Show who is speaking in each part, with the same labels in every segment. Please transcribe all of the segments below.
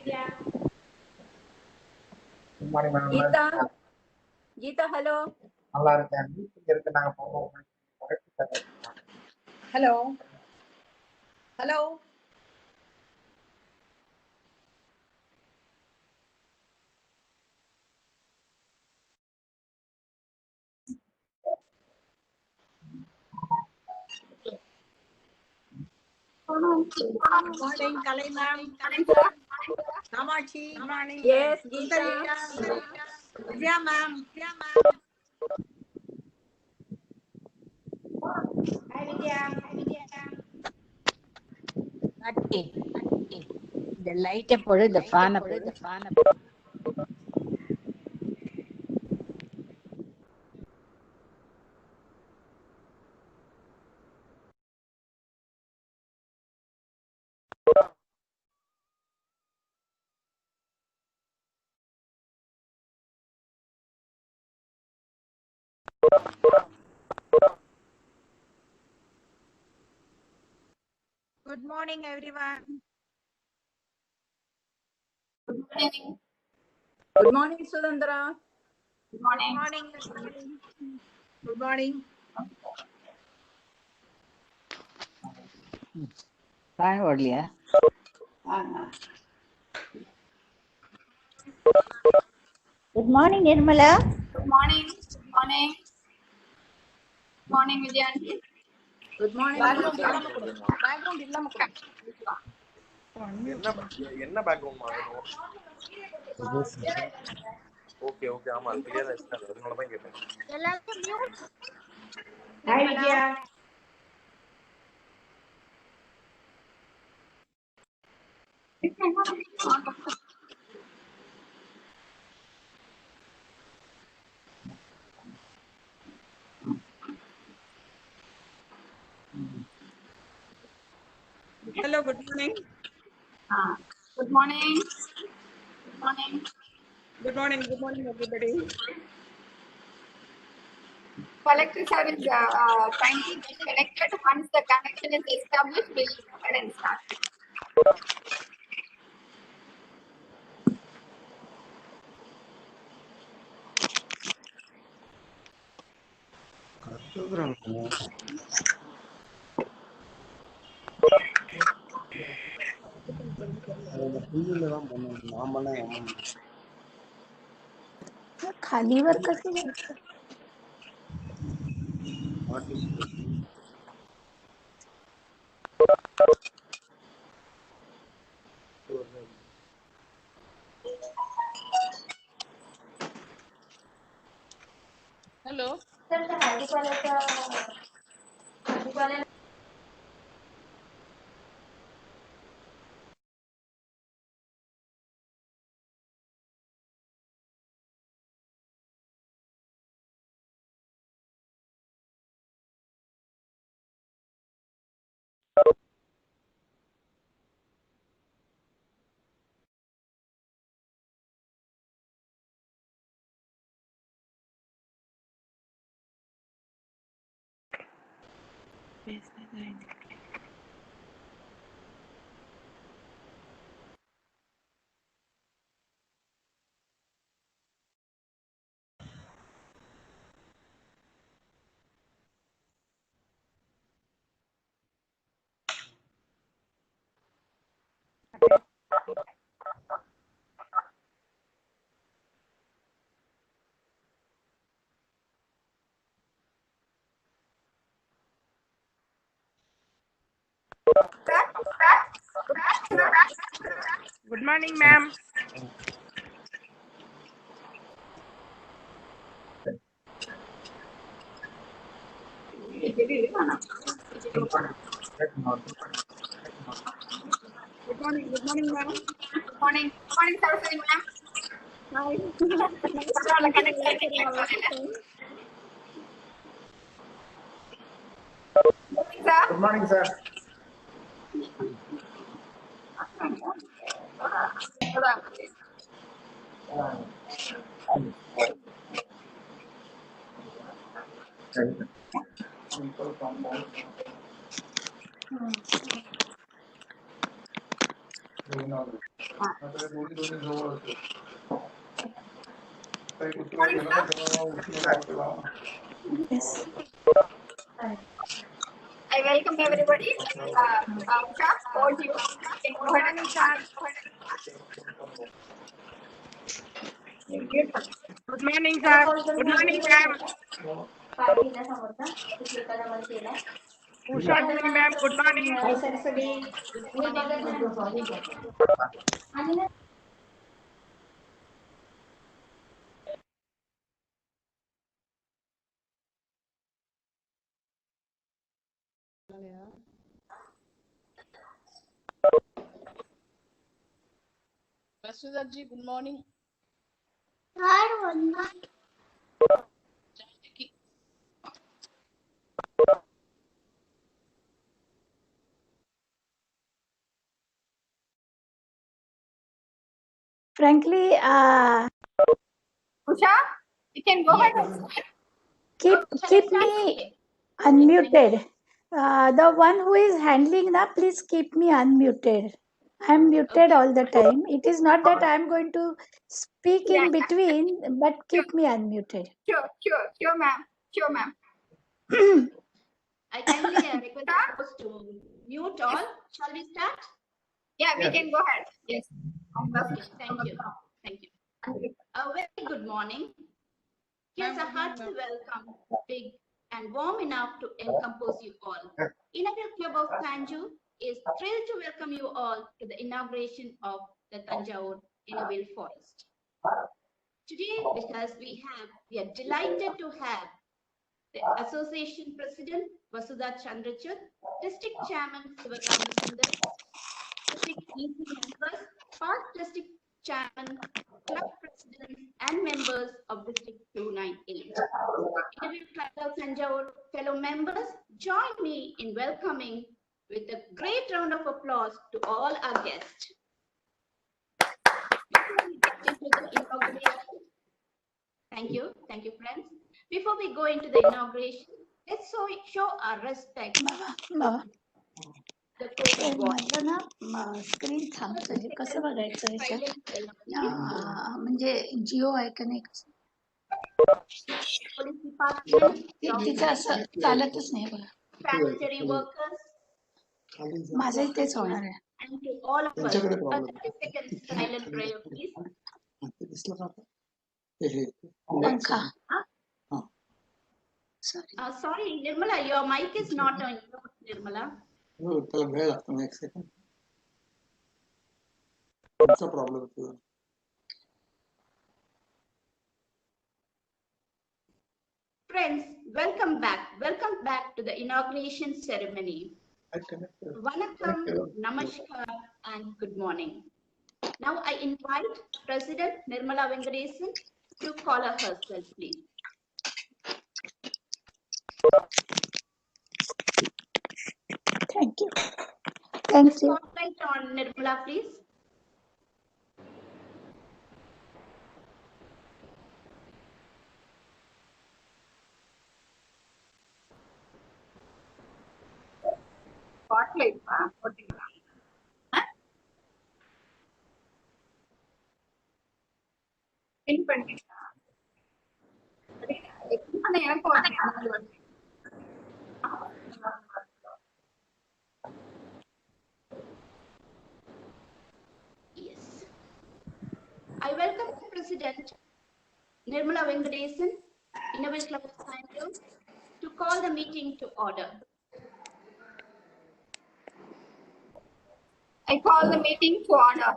Speaker 1: Good morning, ma'am.
Speaker 2: Geeta. Geeta, hello.
Speaker 1: நல்லா இருக்கேன். Meeting இருக்கு. நாங்க போவோம்.
Speaker 2: Hello. Hello.
Speaker 3: Morning, Kalai ma'am. Kamachi. Morning.
Speaker 2: Yes, Geeta.
Speaker 3: Vidya ma'am.
Speaker 2: Hi, Vidya.
Speaker 4: Natti. The light போடு, the fan போடு.
Speaker 3: Good morning, everyone.
Speaker 2: Good morning, Sudandra.
Speaker 3: Good morning. Good morning.
Speaker 4: Fan ஓடலையா?
Speaker 5: Good morning, Nirmala.
Speaker 6: Good morning. Morning, Vidyan.
Speaker 2: Good morning.
Speaker 3: Background இல்லாம கொடு.
Speaker 7: என்ன background வேணும்? Okay ஆமா கிளியரா இருக்கு. அதனால தான் கேட்டேன்.
Speaker 3: எல்லாரும் mute.
Speaker 2: Hi, Vidya.
Speaker 3: Hello, good morning.
Speaker 6: Good morning.
Speaker 3: Good morning, everybody.
Speaker 6: Collector sir is trying to get connected. Once the connection is established, we'll go ahead and start.
Speaker 5: खालीवर कसं
Speaker 3: Hello. Good morning, ma'am. Good morning, ma'am.
Speaker 6: Morning, Saraswati ma'am.
Speaker 3: Hi.
Speaker 1: Good morning, sir. आता दोन्ही दोन्ही जवळ होते. काही
Speaker 6: Good
Speaker 1: उचलायला
Speaker 6: morning,
Speaker 1: गेलं ना
Speaker 6: sir.
Speaker 1: तेव्हा उचलून लावा.
Speaker 6: I welcome everybody. Usha, over to you. Can go
Speaker 3: Good
Speaker 6: ahead
Speaker 3: morning,
Speaker 6: and
Speaker 3: sir.
Speaker 6: start.
Speaker 3: Good morning, sir. Good morning, ma'am. Usha Devi, ma'am. Good morning.
Speaker 2: Hi, Saraswati. Good morning.
Speaker 3: Vasudha ji, good morning.
Speaker 5: Frankly,
Speaker 6: Usha, you can go ahead and start.
Speaker 5: keep me unmuted. The one who is handling na, please keep me unmuted. I'm muted all the time. It is not that I'm going to speak
Speaker 6: Yeah,
Speaker 5: in between, but keep me unmuted.
Speaker 6: sure, ma'am. Sure, ma'am.
Speaker 8: I kindly request the host to mute all. Shall we start?
Speaker 6: Yeah, we can go ahead. Yes.
Speaker 8: Okay, thank you. Thank you. A very good morning. Here's a hearty welcome, big and warm enough to encompass you all. Inaugural Club of Tanjore is thrilled to welcome you all to the inauguration of the Tanjore Innoville Forest. Today with us we are delighted to have the Association President Vasudha Chandrachud, District Chairman Sivarama Sundar, District EC members, past District Chairman, Club Presidents and members of District 298. Innoville Club of Tanjore fellow members, join me in welcoming with a great round of applause to all our guests. Before we get into the inauguration, thank you friends. Before we go into the inauguration, let's show our respect. The COVID war.
Speaker 5: माझं screen थांबतंय कसं बघायचं याच्यात म्हणजे जिओ आहे connect
Speaker 8: Police department,
Speaker 5: तिचं असं चालतच नाही बघा
Speaker 8: sanitary workers,
Speaker 5: माझंही तेच होणार आहे
Speaker 8: and to all of us, a 30 seconds silent prayer, please.
Speaker 5: पंखा
Speaker 8: Sorry, Nirmala, your mic is not on. Nirmala.
Speaker 1: त्याला वेळ लागतो ना एक सेकंड तुमचा प्रॉब्लेम तुझा
Speaker 8: Friends, welcome back to the inauguration ceremony. Vanakkam, Namaskar, and good morning. Now I invite President Nirmala Venkatesan to call her herself, please.
Speaker 5: Thank you.
Speaker 8: The spotlight on Nirmala, please.
Speaker 6: Spotlight. Pin பண்ணி. எனக்கு
Speaker 8: Yes. I welcome the President Nirmala Venkatesan, Innoville Club of Tanjore, to call the meeting to order.
Speaker 6: I call the meeting to order.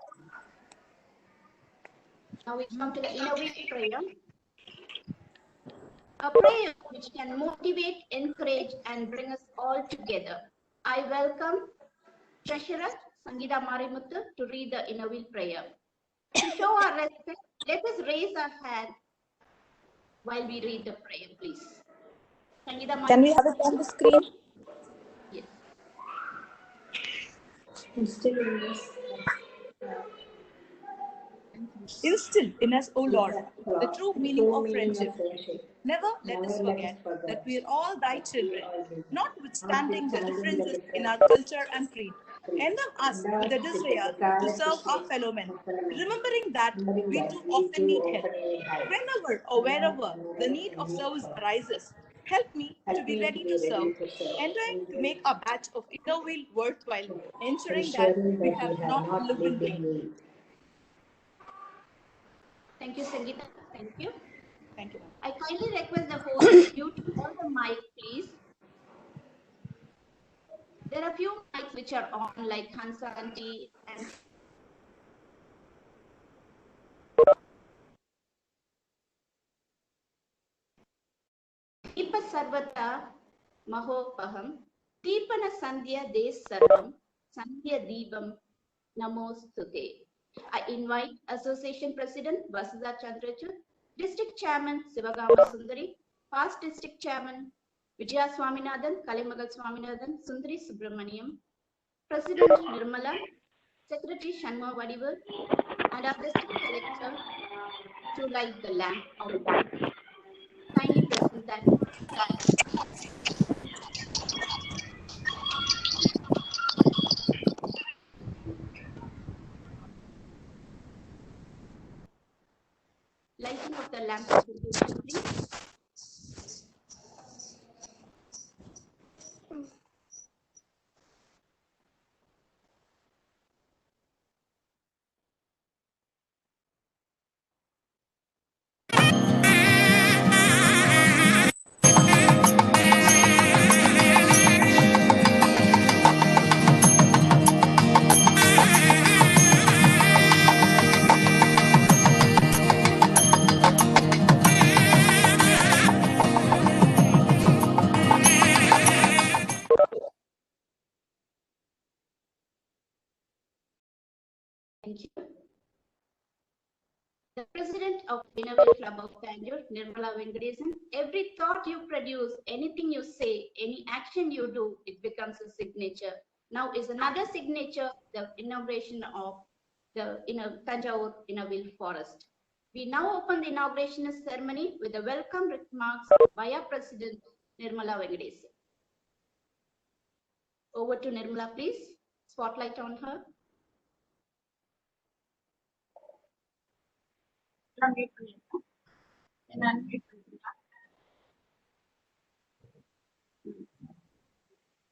Speaker 8: Now we come to the Innoville prayer. A prayer which can motivate, encourage, and bring us all together. I welcome Treasurer Sangeeta Marimuthu to read the Innoville prayer. To show our respect, let us raise our hand while we read the prayer, please. Sangeeta Marimuthu.
Speaker 2: Can we have it on the screen?
Speaker 8: Yes.
Speaker 9: Instill in us, O Lord, the true meaning of friendship. Never let us forget that we are all thy children, notwithstanding the differences in our culture and creed. Endow us with a desire to serve our fellow men, remembering that we too often need help. Whenever or wherever the need of service arises, help me to be ready to serve, endeavoring to make our batch of Innovale worthwhile, ensuring that we have not lived in vain.
Speaker 8: Thank you, Sangeeta. Thank you.
Speaker 9: Thank you, ma'am.
Speaker 8: I kindly request the host to mute all the mic, please. There are few mics which are on, like Hansa Aunty and Deepa Sarvata Mahopaham, Deepana Sandhya Des Sarvam, Sandhya Deepam Namostute. I invite Association President Vasudha Chandrachud, District Chairman Sivagama Sundari, past District Chairman Vijaya Swaminathan, Kalimagal Swaminathan, Sundari Subramaniam, President Nirmala, Secretary Shanma Vadivel, and our District Collector to light the lamp of God. Kindly present that. Lighting of the lamp of devotion, please. Thank you. The President of Innovate Club of Bangalore, Nirmala Venkatesan, every thought you produce, anything you say, any action you do, it becomes a signature. Now is another signature, the inauguration of the Tanjavur Innovate Forest. We now open the inauguration ceremony with the welcome remarks by our President Nirmala Venkatesan. Over to Nirmala, please. Spotlight on her.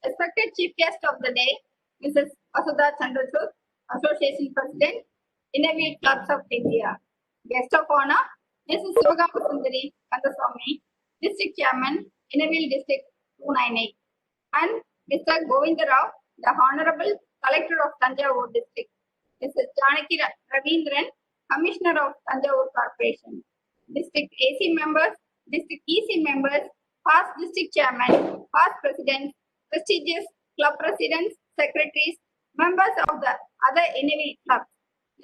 Speaker 6: Respected Chief Guest of the Day, Mrs. Vasudha Chandrachud, Association President, Innovate Clubs of India. Guest of Honor, Mrs. Sivagama Sundari Kandaswamy, District Chairman, Innovate District 298, and Mr. Govinda Rao, the Honorable Collector of Tanjavur District, Mrs. Janaki Ravindran, Commissioner of Tanjavur Corporation, District AC members, District EC members, past District Chairman, past Presidents, prestigious club presidents, secretaries, members of the other Innovate clubs,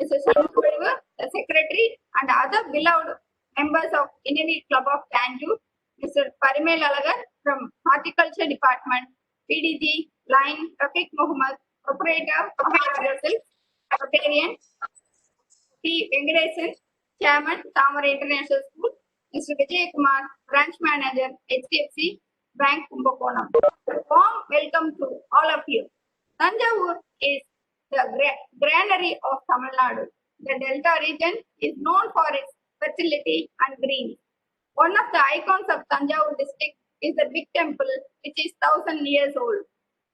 Speaker 6: Mr. Shanmugam, the secretary, and other beloved members of Innovate Club of Bangalore, Mr. Parimal Alagar from Horticulture Department, PDG, Line, Rafiq Muhammad, Operator, Maharaja Silk, Rotarian, P. Venkatesan, Chairman, Tamara International School, Mr. Vijay Kumar, Branch Manager, HDFC Bank, Kumbakonam. Warm welcome to all of you. Tanjavur is the granary of Tamil Nadu. The Delta region is known for its fertility and green. One of the icons of Tanjavur district is the big temple, which is 1,000 years old.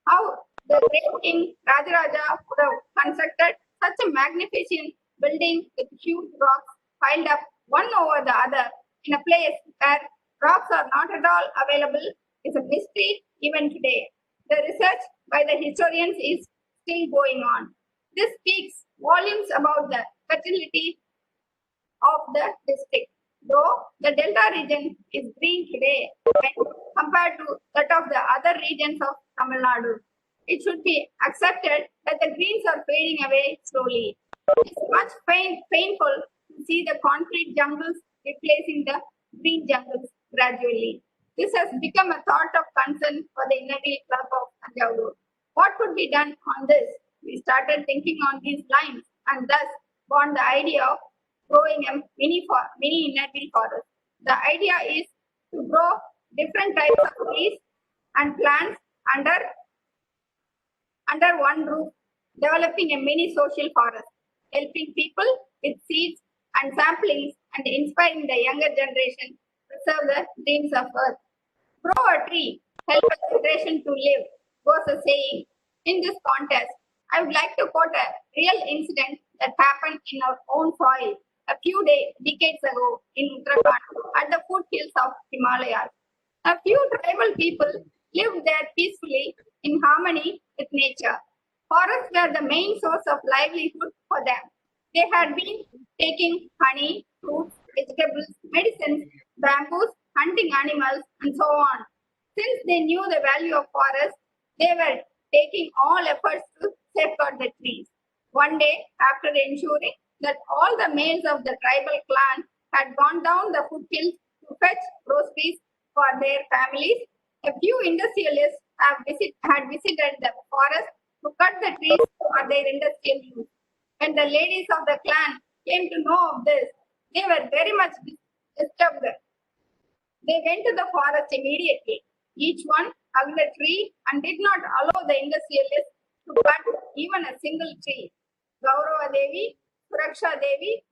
Speaker 6: How the great king Rajaraja would have constructed such a magnificent building with huge rocks piled up one over the other in a place where rocks are not at all available is a mystery even today. The research by the historians is still going on. This speaks volumes about the fertility of the district. Though the Delta region is green today when compared to that of the other regions of Tamil Nadu, it should be accepted that the greens are fading away slowly. It's much painful to see the concrete jungles replacing the green jungles gradually. This has become a thought of concern for the Innovate Club of Tanjavur. What could be done on this? We started thinking on these lines and thus born the idea of growing a mini Innovate forest. The idea is to grow different types of trees and plants under one roof developing a mini social forest, helping people with seeds and samplings and inspiring the younger generation to preserve the dreams of Earth. Grow a tree, help a generation to live, goes a saying. In this contest, I would like to quote a real incident that happened in our own soil a few decades ago in Uttarakhand at the foothills of Himalayas. A few tribal people lived there peacefully in harmony with nature. Forests were the main source of livelihood for them. They had been taking honey, fruits, vegetables, medicines, bamboos, hunting animals, and so on. Since they knew the value of forests, they were taking all efforts to safeguard the trees. One day, after ensuring that all the males of the tribal clan had gone down the foothills to fetch groceries for their families, a few industrialists had visited the forest to cut the trees for their industrial use. When the ladies of the clan came to know of this, they were very much disturbed. They went to the forest immediately. Each one hugged a tree and did not allow the industrialists to cut even a single tree. Gaurava Devi, Suraksha Devi,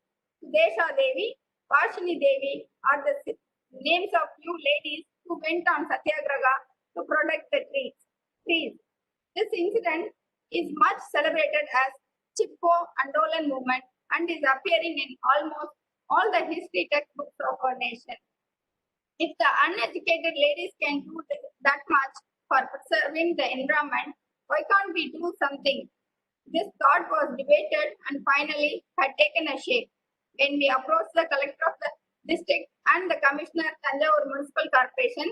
Speaker 6: Sudesha Devi, Vashini Devi are the names of few ladies who went on Satyagraha to protect the trees. This incident is much celebrated as Chipko Andolan movement and is appearing in almost all the history textbooks of our nation. If the uneducated ladies can do that much for preserving the environment, why can't we do something? This thought was debated and finally had taken a shape. When we approached the collector of the district and the commissioner of Tanjavur Municipal Corporation,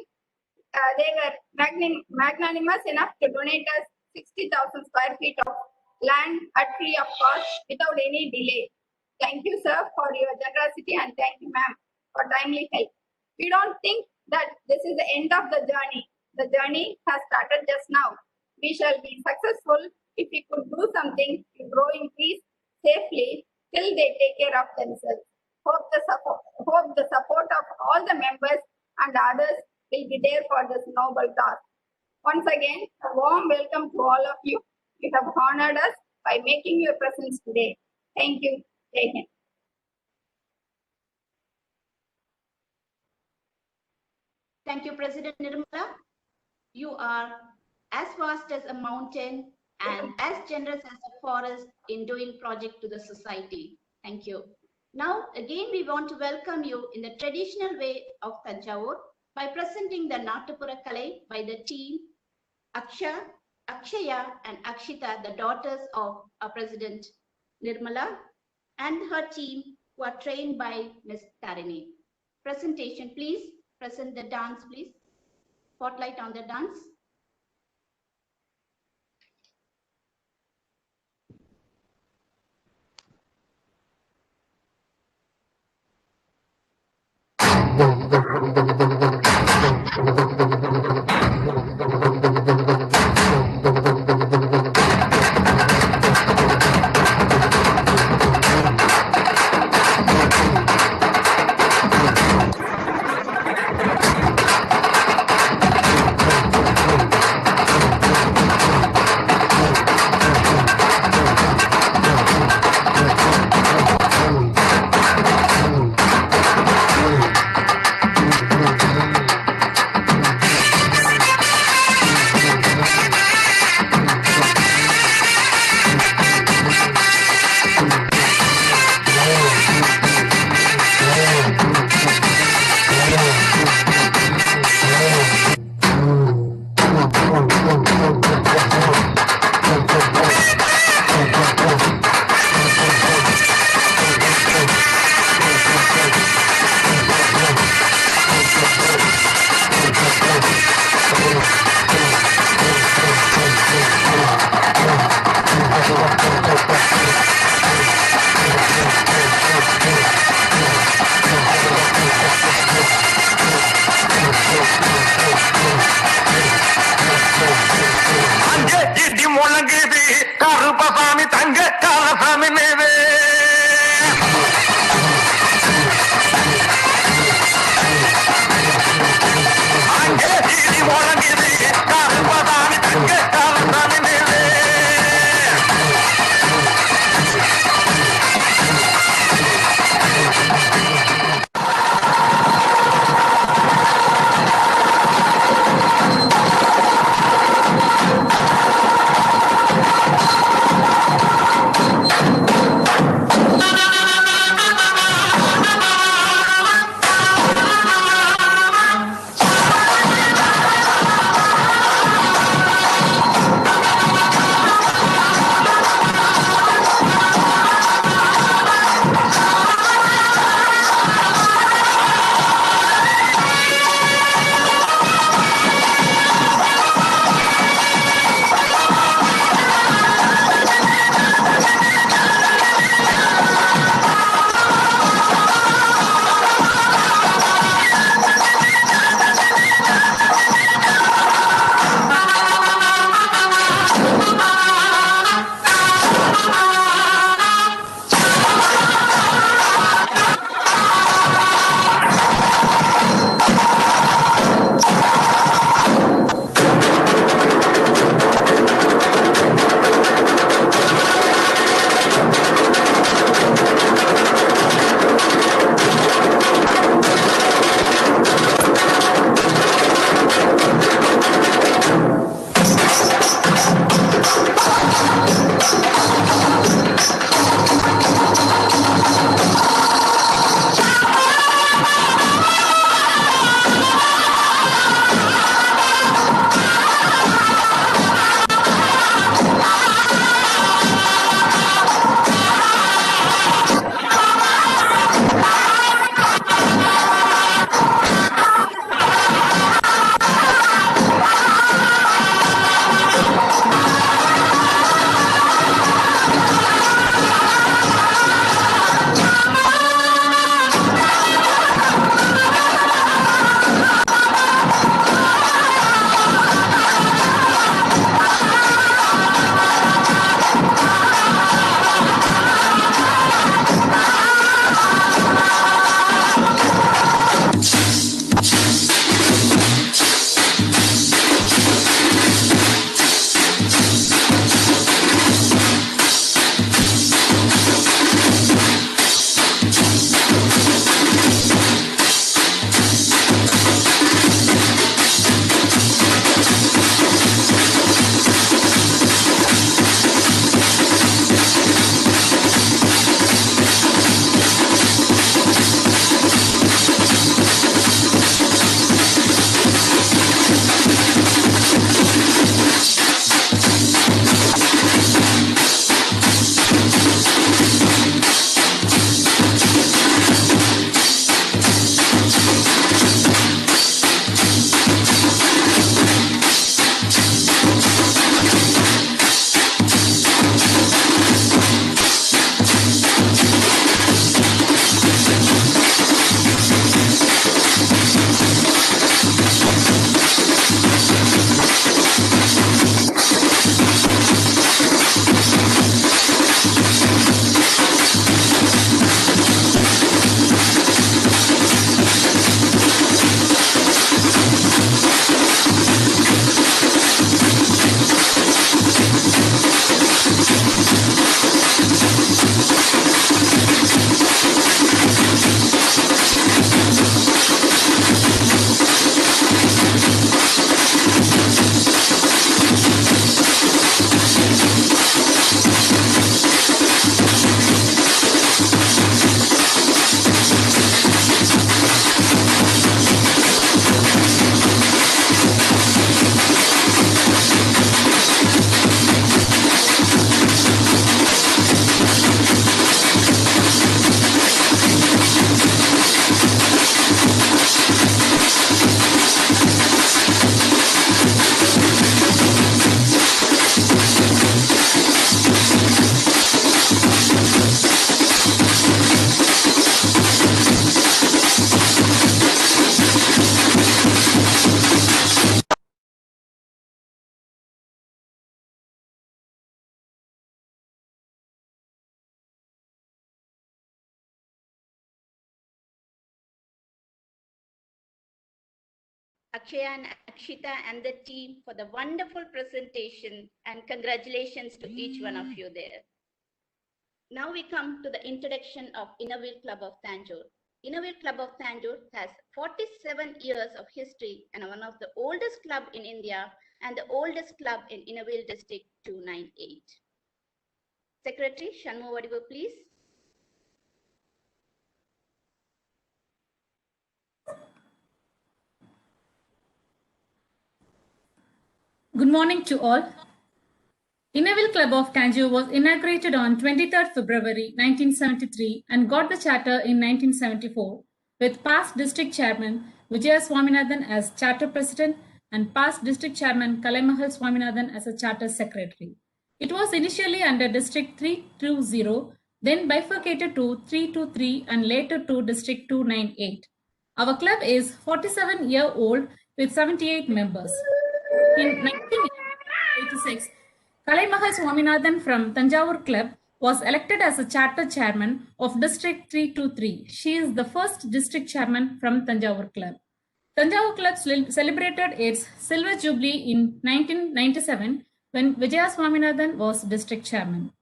Speaker 6: they were magnanimous enough to donate us 60,000 square feet of land at free of cost without any delay. Thank you, sir, for your generosity, and thank you, ma'am, for timely help. We don't think that this is the end of the journey. The journey has started just now. We shall be successful if we could do something to growing trees safely till they take care of themselves. Hope the support of all the members and others will be there for this noble task. Once again, a warm welcome to all of you. You have honored us by making your presence today. Thank you. Jai Hind.
Speaker 8: Thank you, President Nirmala. You are as vast as a mountain and as generous as a forest in doing project to the society. Thank you. Now, again, we want to welcome you in the traditional way of Tanjavur by presenting the Natupura Kalai by the team Akshaya and Akshita, the daughters of our President Nirmala, and her team who are trained by Ms. Tarini. Presentation, please. Present the dance, please. Spotlight on the dance. Akshaya and Akshita and the team for the wonderful presentation, and congratulations to each one of you there. Now we come to the introduction of Innovate Club of Tanjore. Innovate Club of Tanjore has 47 years of history and one of the oldest club in India and the oldest club in Innovate District 298. Secretary Shanmu Vadivu, please.
Speaker 10: Good morning to all. Innovate Club of Tanjore was inaugurated on 23rd February 1973 and got the charter in 1974 with past district chairman Vijaya Swaminathan as charter president and past district chairman Kalaimahal Swaminathan as a charter secretary. It was initially under District 320, then bifurcated to 323 and later to District 298. Our club is 47-year-old with 78 members. In 1986, Kalaimahal Swaminathan from Tanjavur Club was elected as a charter chairman of District 323. She is the first district chairman from Tanjavur Club. Tanjavur Club celebrated its silver jubilee in 1997 when Vijaya Swaminathan was district chairman.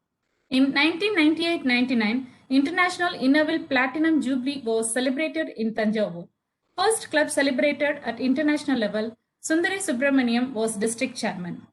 Speaker 10: In 1998-99, International Innovate Platinum Jubilee was celebrated in Tanjavur. First club celebrated at international level, Sundari Subramaniam was district chairman.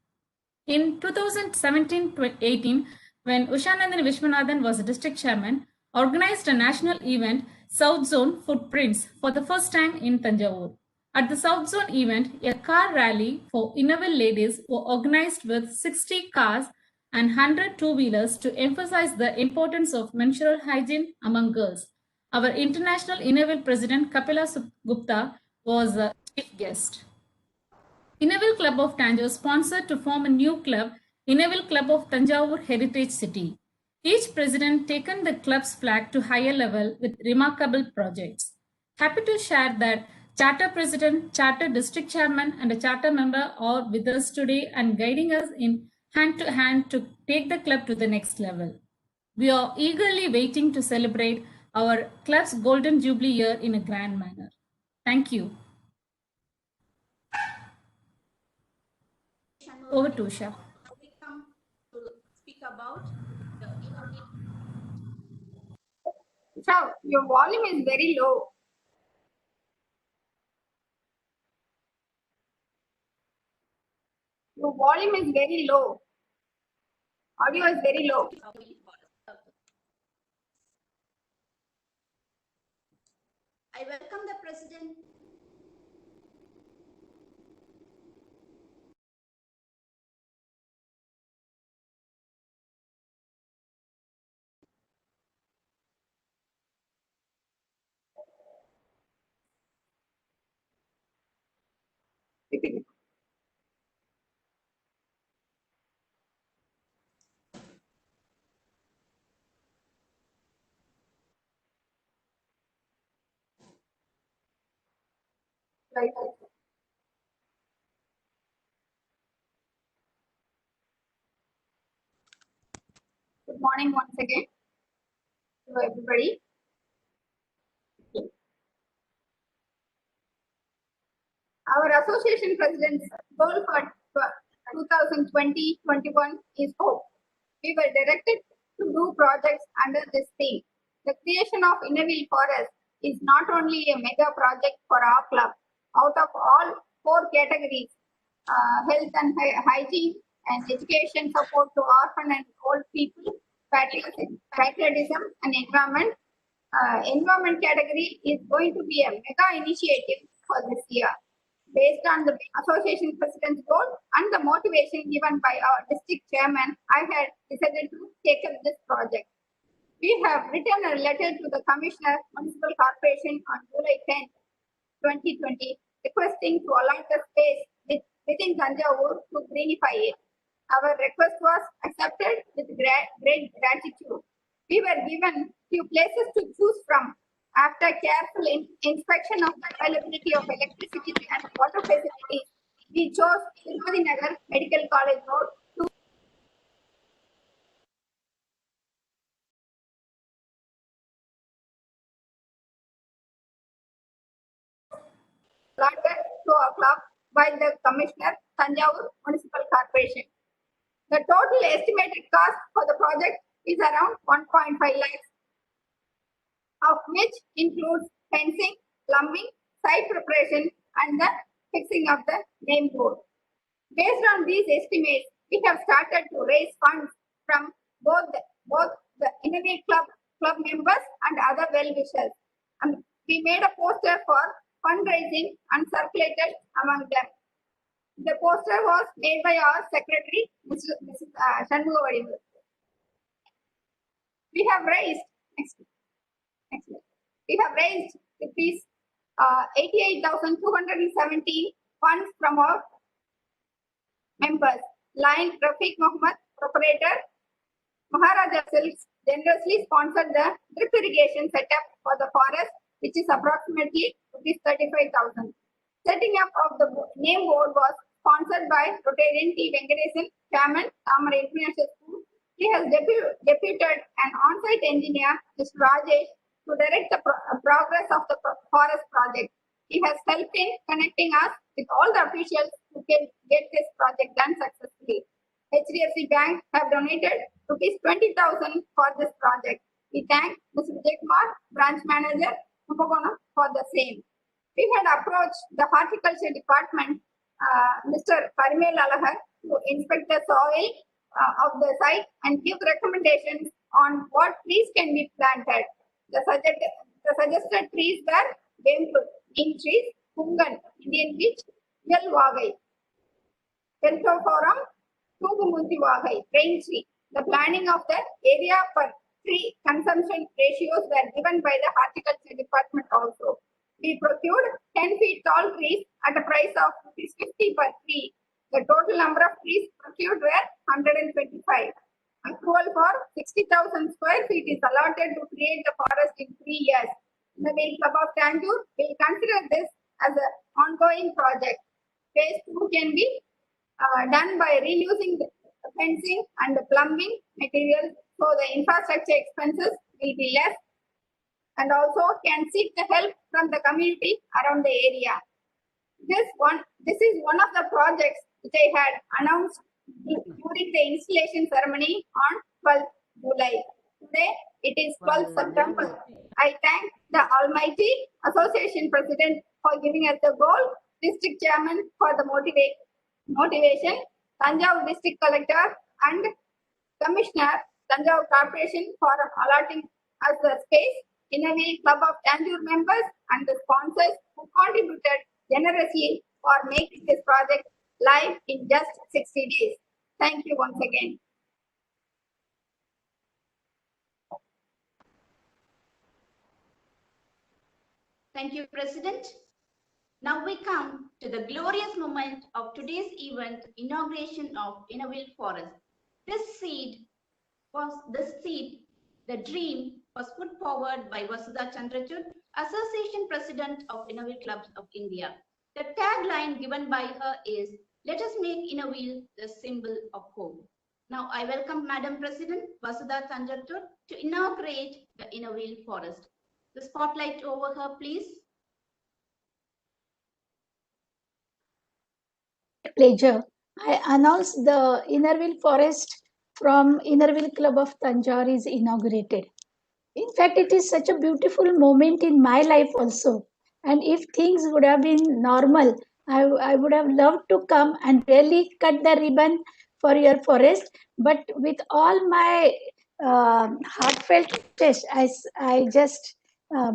Speaker 10: In 2017-18, when Ushanandan Vishwanathan was district chairman, organized a national event, South Zone Footprints, for the first time in Tanjavur. At the South Zone event, a car rally for Innovate ladies was organized with 60 cars and 100 two-wheelers to emphasize the importance of menstrual hygiene among girls. Our International Innovate President Kapila Gupta was a chief guest. Innovate Club of Tanjore sponsored to form a new club, Innovate Club of Tanjavur Heritage City. Each president taken the club's flag to higher level with remarkable projects. Happy to share that Charter President, Charter District Chairman and a Charter member are with us today and guiding us in hand to take the club to the next level. We are eagerly waiting to celebrate our club's Golden Jubilee year in a grand manner. Thank you. Over to Usha.
Speaker 8: Now we come to speak about the Innovate.
Speaker 6: So your volume is very low. Your volume is very low. Audio is very low.
Speaker 8: I welcome the President.
Speaker 6: Right. Good morning once again to everybody. Our association president's goal for 2020-21 is hope. We were directed to do projects under this theme. The creation of Innovate Forest is not only a mega project for our club. Out of all 4 categories, health and hygiene and education support to orphan and old people, patriotism and environment. Environment category is going to be a mega initiative for this year. Based on the association president's goal and the motivation given by our district chairman, I had decided to take up this project. We have written a letter to the Commissioner, Municipal Corporation on July 10, 2020, requesting to allot the space within Tanjavur to greenify it. Our request was accepted with great gratitude. We were given few places to choose from. After careful inspection of the availability of electricity and water facilities, we chose Tirupati Nagar Medical College Road to allotted to a club by the Commissioner, Tanjavur Municipal Corporation. The total estimated cost for the project is around 1.5 lakhs, of which includes fencing, plumbing, site preparation, and the fixing of the name board. Based on these estimates, we have started to raise funds from both the Innovate Club members and other well-wishers. We made a poster for fundraising and circulated among them. The poster was made by our secretary, Mrs. Shanmugavadi. We have raised rupees 88,217 funds from our members. Line Rafiq Mohammed, proprietor, Maharaja Silks, generously sponsored the drip irrigation setup for the forest, which is approximately rupees 35,000. Setting up of the name board was sponsored by Rotarian T. Venkatesan, Chairman, Tamara International School. He has deputed an on-site engineer, Mr. Rajesh, to direct the progress of the forest project. He has helped in connecting us with all the officials who can get this project done successfully. HDFC Bank have donated rupees 20,000 for this project. We thank Mr. Vijay Kumar, branch manager, Kumbakonam, for the same. We had approached the horticulture department, Mr. Parimel Alahar, to inspect the soil of the site and give recommendations on what trees can be planted. The suggested trees were bamboo, neem trees, pungan, Indian beech, yel vagai, Peltophorum, Tugumunti vagai, rain tree. The planning of the area per tree consumption ratios were given by the horticulture department also. We procured 10 feet tall trees at a price of 50 per tree. The total number of trees procured were 125. Approval for 60,000 square feet is allotted to create the forest in 3 years. The Innovate Club of Tanjore will consider this as an ongoing project. Phase 2 can be done by reusing the fencing and the plumbing materials, so the infrastructure expenses will be less, and also can seek the help from the community around the area. This is one of the projects which I had announced during the installation ceremony on 12th July. Today it is 12th September. I thank the Almighty Association President for giving us the goal, District Chairman for the motivation, Tanjavur District Collector and Commissioner, Tanjavur Corporation for allotting us the space, Innovate Club of Tanjore members and the sponsors who contributed generously for making this project live in just 60 days. Thank you once again.
Speaker 8: Thank you, President. Now we come to the glorious moment of today's event, inauguration of Innovate Forest. The dream was put forward by Vasudha Chandrachud, Association President of Innovate Clubs of India. The tagline given by her is, "Let us make Innovate the symbol of hope." Now I welcome Madam President Vasudha Chandrachud to inaugurate the Innovate Forest. The spotlight over her, please.
Speaker 5: Pleasure. I announce the Innerville Forest from Innerville Club of Tanjore is inaugurated. In fact, it is such a beautiful moment in my life also. And if things would have been normal, I would have loved to come and really cut the ribbon for your forest. But with all my heartfelt wish, I just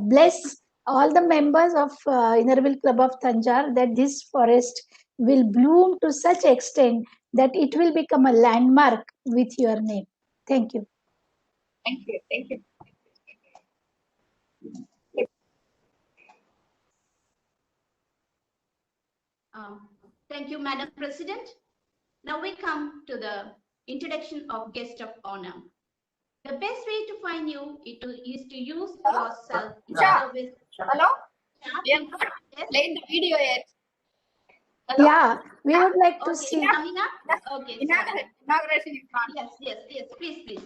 Speaker 5: bless all the members of Innerville Club of Tanjore that this forest will bloom to such extent that it will become a landmark with your name. Thank you.
Speaker 6: Thank you. Thank you.
Speaker 8: Thank you, Madam President. Now we come to the introduction of guest of honor. The best way to find you is to use yourself in service.
Speaker 6: Hello? We have not played the video yet.
Speaker 5: Hello? Yeah, we would like to
Speaker 8: Okay,
Speaker 5: see.
Speaker 8: coming up? Okay,
Speaker 6: Inauguration is on.
Speaker 8: Yes, please.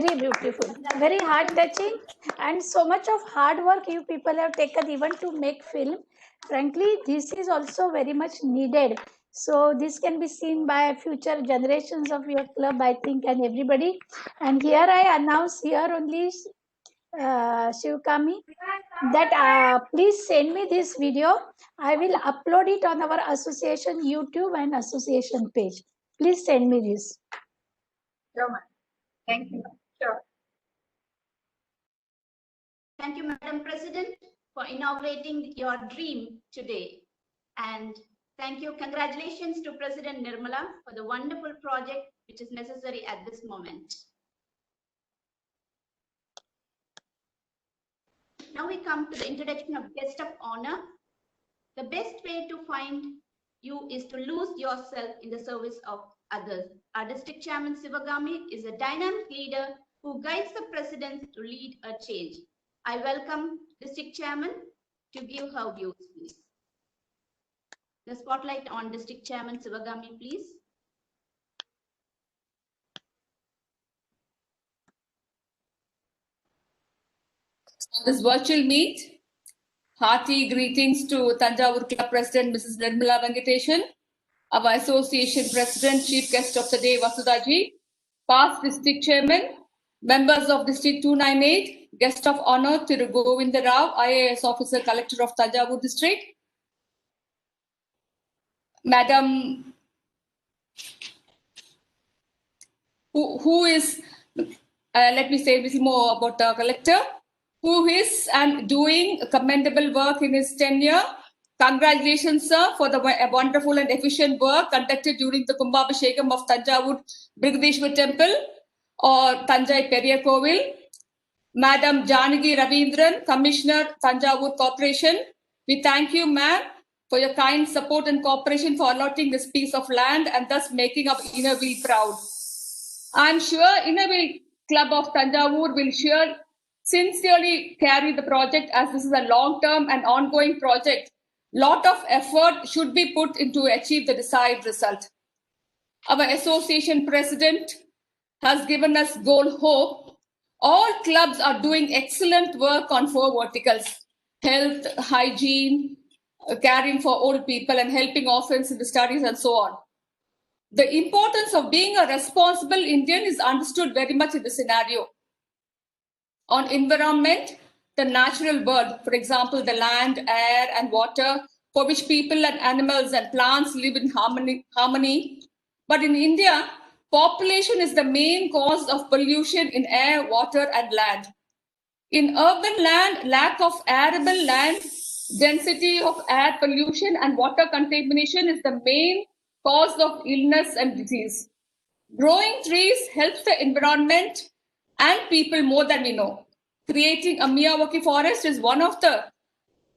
Speaker 5: Very beautiful, very heart touching, and so much of hard work you people have taken even to make film. Frankly, this is also very much needed. So this can be seen by future generations of your club, I think, and everybody. And here I announce here only, Shivkami, that please send me this video. I will upload it on our association YouTube and association page. Please send me this.
Speaker 6: Sure, ma'am. Thank you. Sure.
Speaker 8: Thank you, Madam President, for inaugurating your dream today. And thank you, congratulations to President Nirmala for the wonderful project which is necessary at this moment. Now we come to the introduction of guest of honor. The best way to find you is to lose yourself in the service of others. Our district chairman Sivagami is a dynamic leader who guides the president to lead a change. I welcome district chairman to give her views, please. The spotlight on district chairman Sivagami, please.
Speaker 11: On this virtual meet, hearty greetings to Thanjavur Club President Mrs. Nirmala Venkateshan, our Association President, Chief Guest of the Day Vasudhaji, past District Chairman, members of District 298, Guest of Honor Thiru Govinda Rao, IAS Officer, Collector of Thanjavur District, Madam, who is, let me say a little more about the Collector, who is and doing commendable work in his tenure. Congratulations, sir, for the wonderful and efficient work conducted during the Kumbhabhishekam of Thanjavur Brigadeshwar Temple or Thanjai Periya Kovil. Madam Janagi Ravindran, Commissioner, Thanjavur Corporation. We thank you, ma'am, for your kind support and cooperation for allotting this piece of land and thus making our Innerville proud. I'm sure Innerville Club of Thanjavur will sincerely carry the project, as this is a long-term and ongoing project. Lot of effort should be put into achieve the desired result. Our association president has given us goal hope. All clubs are doing excellent work on 4 verticals: health, hygiene, caring for old people, and helping orphans in the studies, and so on. The importance of being a responsible Indian is understood very much in the scenario. On environment, the natural world, for example, the land, air, and water, for which people and animals and plants live in harmony. But in India, population is the main cause of pollution in air, water, and land. In urban land, lack of arable land, density of air pollution, and water contamination is the main cause of illness and disease. Growing trees helps the environment and people more than we know. Creating a Miyawaki forest is one of the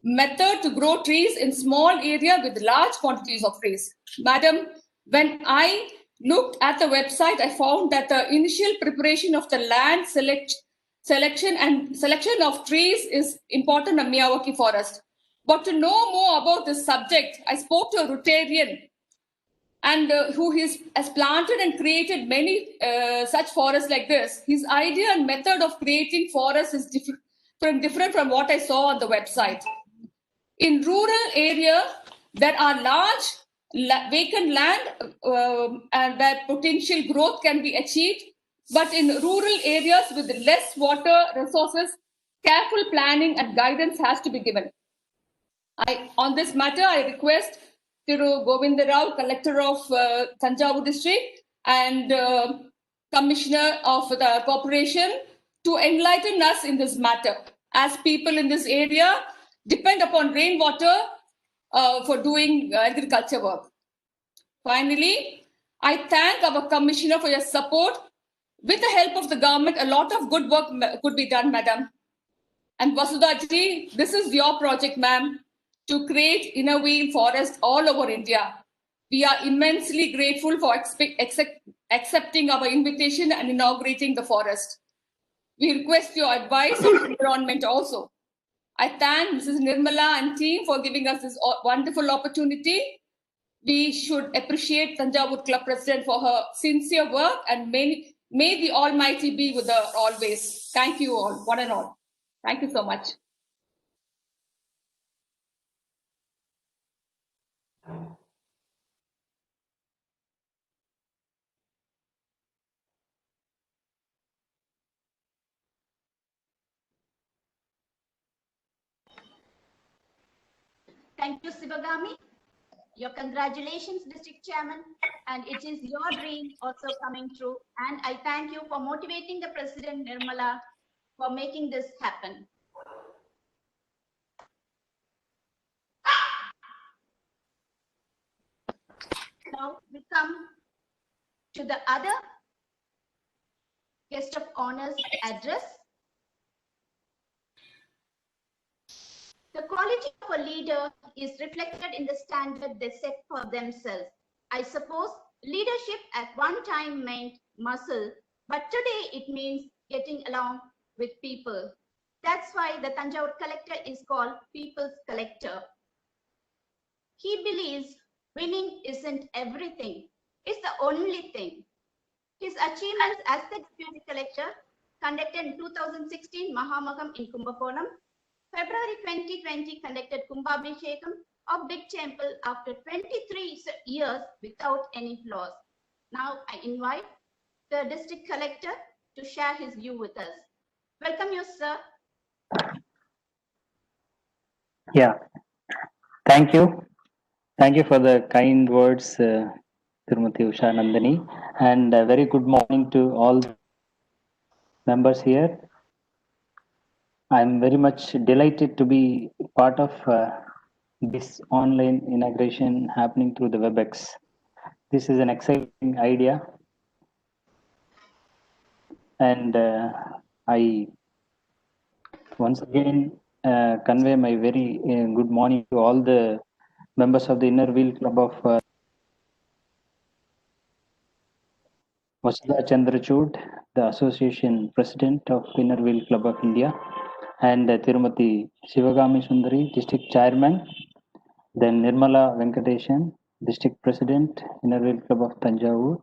Speaker 11: methods to grow trees in small area with large quantities of trees. Madam, when I looked at the website, I found that the initial preparation of the land selection of trees is important in Miyawaki forest. But to know more about this subject, I spoke to a Rotarian and who has planted and created many such forests like this. His idea and method of creating forests is different from what I saw on the website. In rural area, there are large vacant land and where potential growth can be achieved. But in rural areas with less water resources, careful planning and guidance has to be given. On this matter, I request Thiru Govinda Rao, Collector of Thanjavur District and Commissioner of the Corporation, to enlighten us in this matter, as people in this area depend upon rainwater for doing agriculture work. Finally, I thank our Commissioner for your support. With the help of the government, a lot of good work could be done, Madam. And Vasudhaji, this is your project, ma'am, to create Innerville forest all over India. We are immensely grateful for accepting our invitation and inaugurating the forest. We request your advice on environment also. I thank Mrs. Nirmala and team for giving us this wonderful opportunity. We should appreciate Thanjavur Club President for her sincere work and May the Almighty be with us always. Thank you all, one and all. Thank you so much.
Speaker 8: Thank you, Sivagami. Your congratulations, District Chairman, and it is your dream also coming true. And I thank you for motivating the President Nirmala for making this happen. Now we come to the other guest of honors address. The quality of a leader is reflected in the standard they set for themselves. I suppose leadership at one time meant muscle, but today it means getting along with people. That's why the Tanjore collector is called People's Collector. He believes winning isn't everything, it's the only thing. His achievements as the deputy collector conducted in 2016 Mahamagam in Kumbakonam, February 2020 conducted Kumbhabhishekam of Big Temple after 23 years without any flaws. Now I invite the district collector to share his view with us. Welcome you, sir.
Speaker 12: Yeah, thank you. Thank you for the kind words, Tirumati Usha Nandini, and a very good morning to all members here. I'm very much delighted to be part of this online inauguration happening through the WebEx. This is an exciting idea, and I once again convey my very good morning to all the members of the Inner Wheel Club of Vasudha Chandrachud, the Association President of Inner Wheel Club of India, and Tirumati Sivagami Sundari, District Chairman, then Nirmala Venkateshan, District President, Inner Wheel Club of Tanjavur,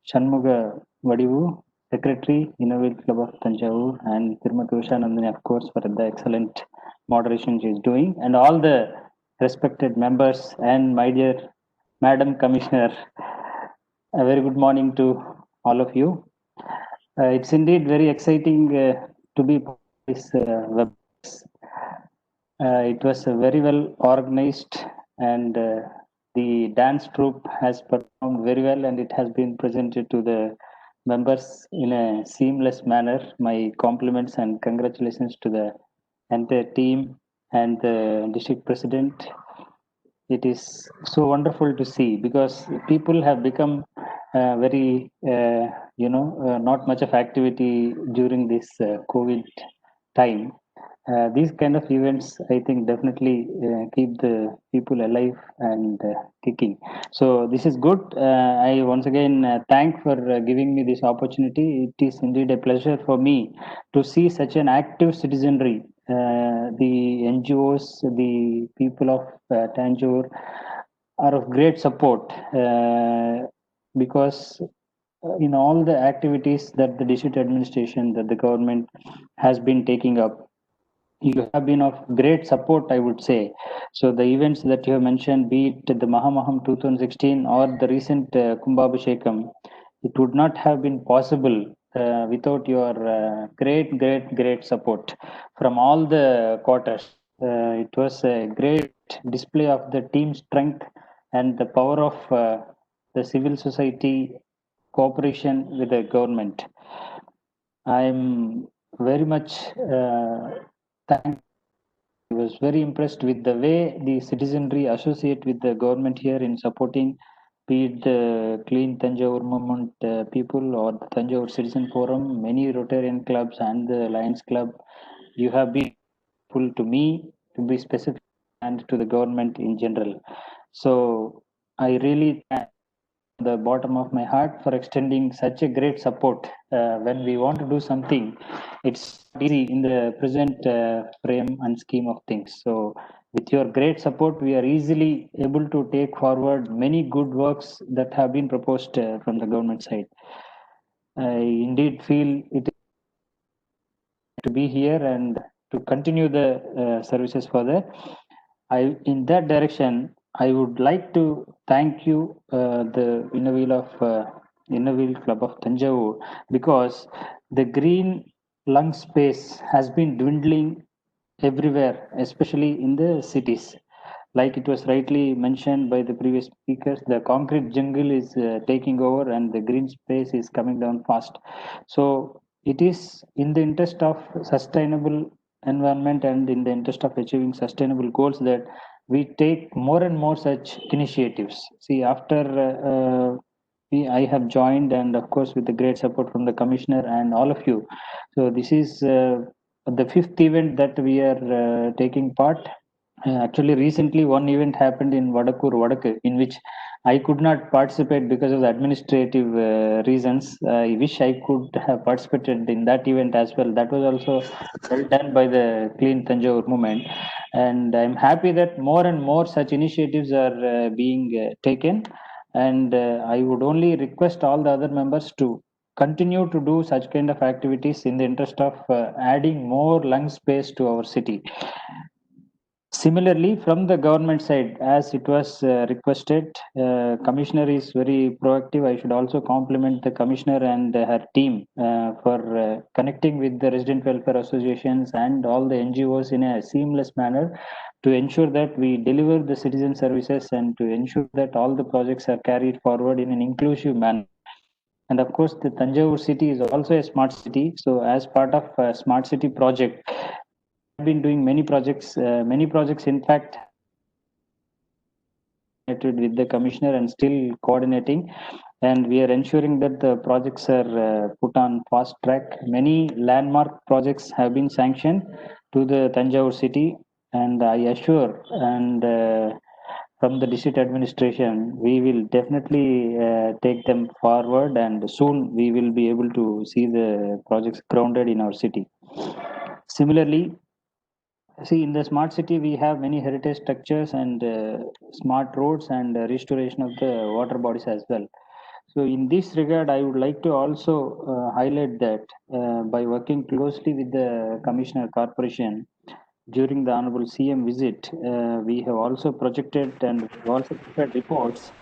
Speaker 12: Shanmuga Vadivu, Secretary, Inner Wheel Club of Tanjavur, and Tirumati Usha Nandini, of course, for the excellent moderation she is doing, and all the respected members, and my dear Madam Commissioner, a very good morning to all of you. It's indeed very exciting to be part of this web. It was very well organized, and the dance troupe has performed very well, and it has been presented to the members in a seamless manner. My compliments and congratulations to the entire team and the district president. It is so wonderful to see, because people have become very not much of activity during this COVID time. These kind of events, I think, definitely keep the people alive and kicking. So this is good. I once again thank for giving me this opportunity. It is indeed a pleasure for me to see such an active citizenry. The NGOs, the people of Tanjore are of great support, because in all the activities that the district administration, that the government has been taking up, you have been of great support, I would say. So the events that you have mentioned, be it the Mahamaham 2016 or the recent Kumbhabhishekam, it would not have been possible without your great support from all the quarters. It was a great display of the team strength and the power of the civil society cooperation with the government. I'm very much I was very impressed with the way the citizenry associate with the government here in supporting, be it the Clean Tanjore Movement people or the Tanjore Citizen Forum, many Rotarian clubs and the Lions Club. You have been helpful to me, to be specific, and to the government in general. So I really thank the bottom of my heart for extending such a great support. When we want to do something, it's easy in the present frame and scheme of things. So with your great support, we are easily able to take forward many good works that have been proposed from the government side. I indeed feel it to be here and to continue the services further. In that direction, I would like to thank you, the Inner Wheel Club of Tanjavur, because the green lung space has been dwindling everywhere, especially in the cities. Like it was rightly mentioned by the previous speakers, the concrete jungle is taking over and the green space is coming down fast. So it is in the interest of sustainable environment and in the interest of achieving sustainable goals that we take more and more such initiatives. See, after I have joined, and of course with the great support from the commissioner and all of you. So this is the fifth event that we are taking part. Actually, recently one event happened in Vadakku, in which I could not participate because of the administrative reasons. I wish I could have participated in that event as well. That was also well done by the Clean Tanjore movement. And I'm happy that more and more such initiatives are being taken. And I would only request all the other members to continue to do such kind of activities in the interest of adding more lung space to our city. Similarly, from the government side, as it was requested, Commissioner is very proactive. I should also compliment the Commissioner and her team for connecting with the resident welfare associations and all the NGOs in a seamless manner to ensure that we deliver the citizen services and to ensure that all the projects are carried forward in an inclusive manner. And of course, the Tanjavur city is also a smart city. So as part of a smart city project, I've been doing many projects in fact with the commissioner and still coordinating, and we are ensuring that the projects are put on fast track. Many landmark projects have been sanctioned to the Tanjavur city, and I assure and from the district administration, we will definitely take them forward, and soon we will be able to see the projects grounded in our city. Similarly, see, in the smart city, we have many heritage structures and smart roads and restoration of the water bodies as well. So, in this regard, I would like to also highlight that by working closely with the Commissioner Corporation during the Honorable CM visit, we have also projected and we've also prepared reports.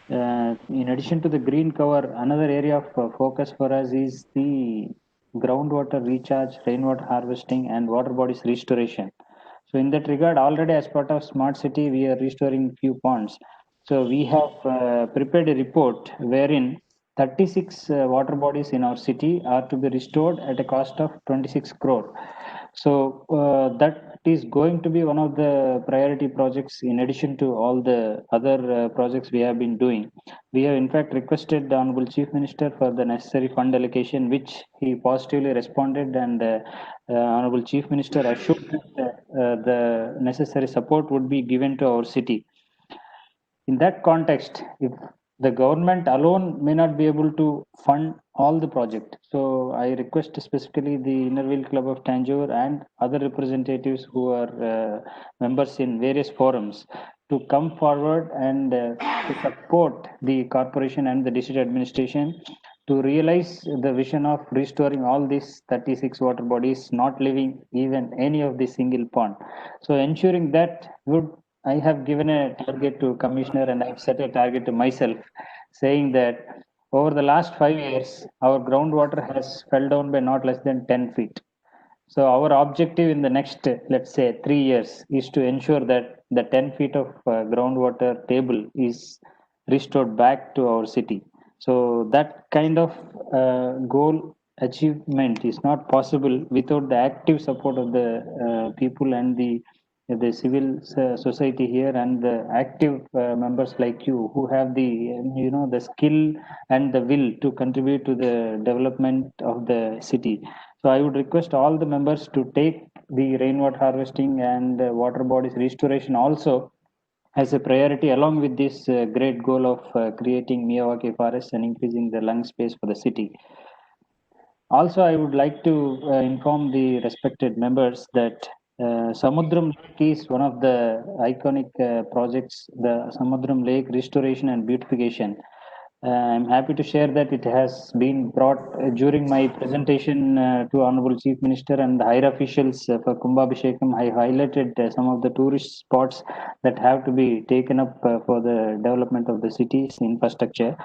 Speaker 12: In addition to the green cover, another area of focus for us is the groundwater recharge, rainwater harvesting, and water bodies restoration. So, in that regard, already as part of Smart City, we are restoring few ponds. So, we have prepared a report wherein 36 water bodies in our city are to be restored at a cost of 26 crore. So, that is going to be one of the priority projects in addition to all the other projects we have been doing. We have in fact requested the Honorable Chief Minister for the necessary fund allocation, which he positively responded, and Honorable Chief Minister assured that the necessary support would be given to our city. In that context, if the government alone may not be able to fund all the project, so I request specifically the Inner Wheel Club of Tanjore and other representatives who are members in various forums to come forward and to support the corporation and the district administration to realize the vision of restoring all these 36 water bodies, not leaving even any of the single pond. So ensuring that I have given a target to Commissioner and I've set a target to myself, saying that over the last 5 years, our groundwater has fell down by not less than 10 feet. So our objective in the next, let's say, 3 years is to ensure that the 10 feet of groundwater table is restored back to our city. So that kind of goal achievement is not possible without the active support of the people and the civil society here and the active members like you who have the skill and the will to contribute to the development of the city. So I would request all the members to take the rainwater harvesting and water bodies restoration also as a priority, along with this great goal of creating Miyawaki forests and increasing the lung space for the city. Also, I would like to inform the respected members that Samudram Lake is one of the iconic projects, the Samudram Lake restoration and beautification. I'm happy to share that it has been brought during my presentation to Honorable Chief Minister and the higher officials for Kumbhabhishekam. I highlighted some of the tourist spots that have to be taken up for the development of the city's infrastructure.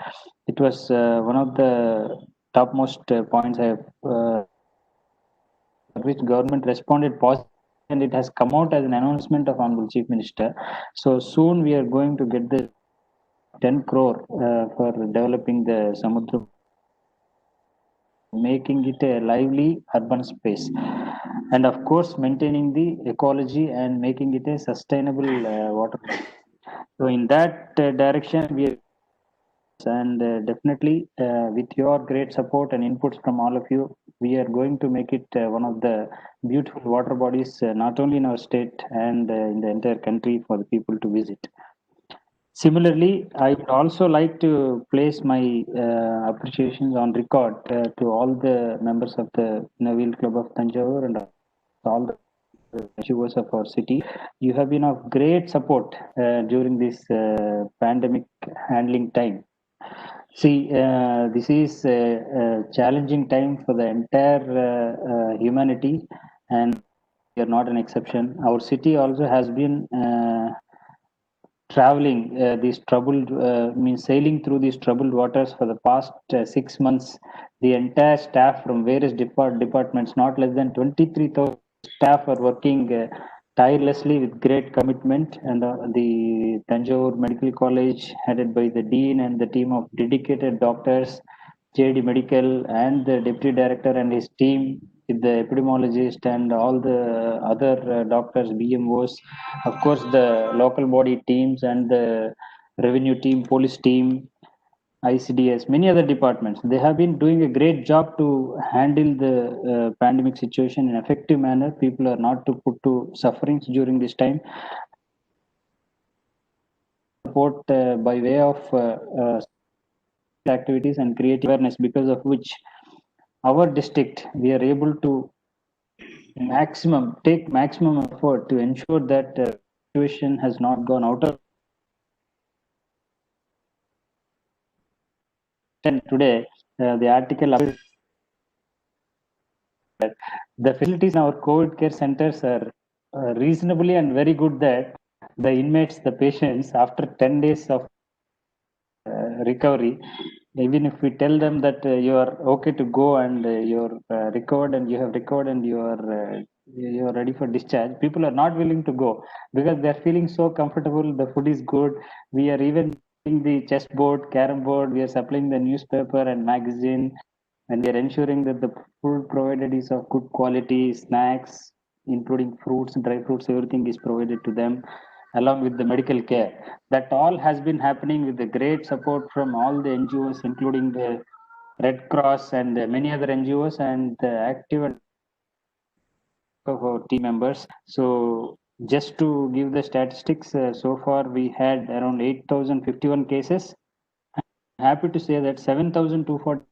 Speaker 12: It was one of the topmost points I have, which government responded positively, and it has come out as an announcement of Honorable Chief Minister. So soon we are going to get the 10 crore for developing the Samudra, making it a lively urban space, and of course maintaining the ecology and making it a sustainable water. So in that direction we are, and definitely with your great support and inputs from all of you, we are going to make it one of the beautiful water bodies, not only in our state and in the entire country for the people to visit. Similarly, I would also like to place my appreciations on record to all the members of the Inner Club of Tanjore and all the NGOs of our city. You have been of great support during this pandemic handling time. See, this is a challenging time for the entire humanity, and we are not an exception. Our city also has been traveling these troubled, means sailing through these troubled waters for the past 6 months. The entire staff from various departments, not less than 23,000 staff, are working tirelessly with great commitment, and the Tanjore Medical College, headed by the dean and the team of dedicated doctors, JD Medical, and the deputy director and his team, with the epidemiologist and all the other doctors, BMOs, of course, the local body teams and the revenue team, police team, ICDS, many other departments. They have been doing a great job to handle the pandemic situation in an effective manner. People are not to put to sufferings during this time. Support by way of activities and create awareness, because of which our district, we are able to take maximum effort to ensure that situation has not gone out of. And today, the article, the facilities in our COVID care centers are reasonably and very good, that the inmates, the patients, after 10 days of recovery, even if we tell them that you are okay to go and you're recovered and you have recovered and you are ready for discharge, people are not willing to go because they're feeling so comfortable. The food is good. We are even doing the chessboard, carom board. We are supplying the newspaper and magazine, and we are ensuring that the food provided is of good quality. Snacks, including fruits, dry fruits, everything is provided to them, along with the medical care. That all has been happening with the great support from all the NGOs, including the Red Cross and many other NGOs, and the active of our team members. So just to give the statistics, so far we had around 8,051 cases. I'm happy to say that 7,240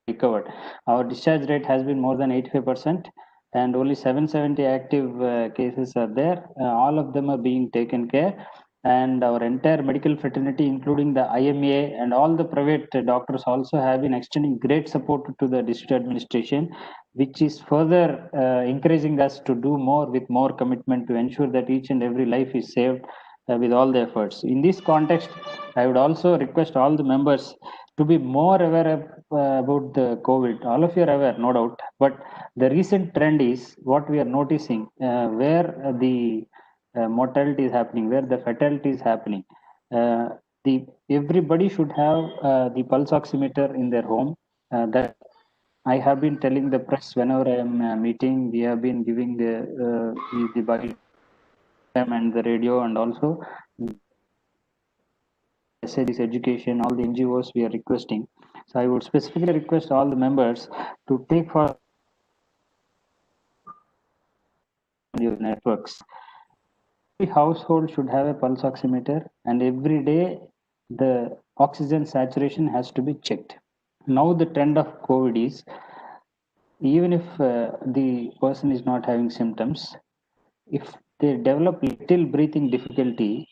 Speaker 12: recovered. Our discharge rate has been more than 85%, and only 770 active cases are there. All of them are being taken care, and our entire medical fraternity, including the IMA and all the private doctors, also have been extending great support to the district administration, which is further encouraging us to do more with more commitment to ensure that each and every life is saved with all the efforts. In this context, I would also request all the members to be more aware of, about the COVID. All of you are aware, no doubt, but the recent trend is what we are noticing, where the mortality is happening, where the fatality is happening. Everybody should have the pulse oximeter in their home. That I have been telling the press whenever I am meeting. We have been giving the body and the radio, and also this education, all the NGOs we are requesting. So I would specifically request all the members to take for your networks. Every household should have a pulse oximeter, and every day the oxygen saturation has to be checked. Now the trend of COVID is, even if the person is not having symptoms, if they develop little breathing difficulty,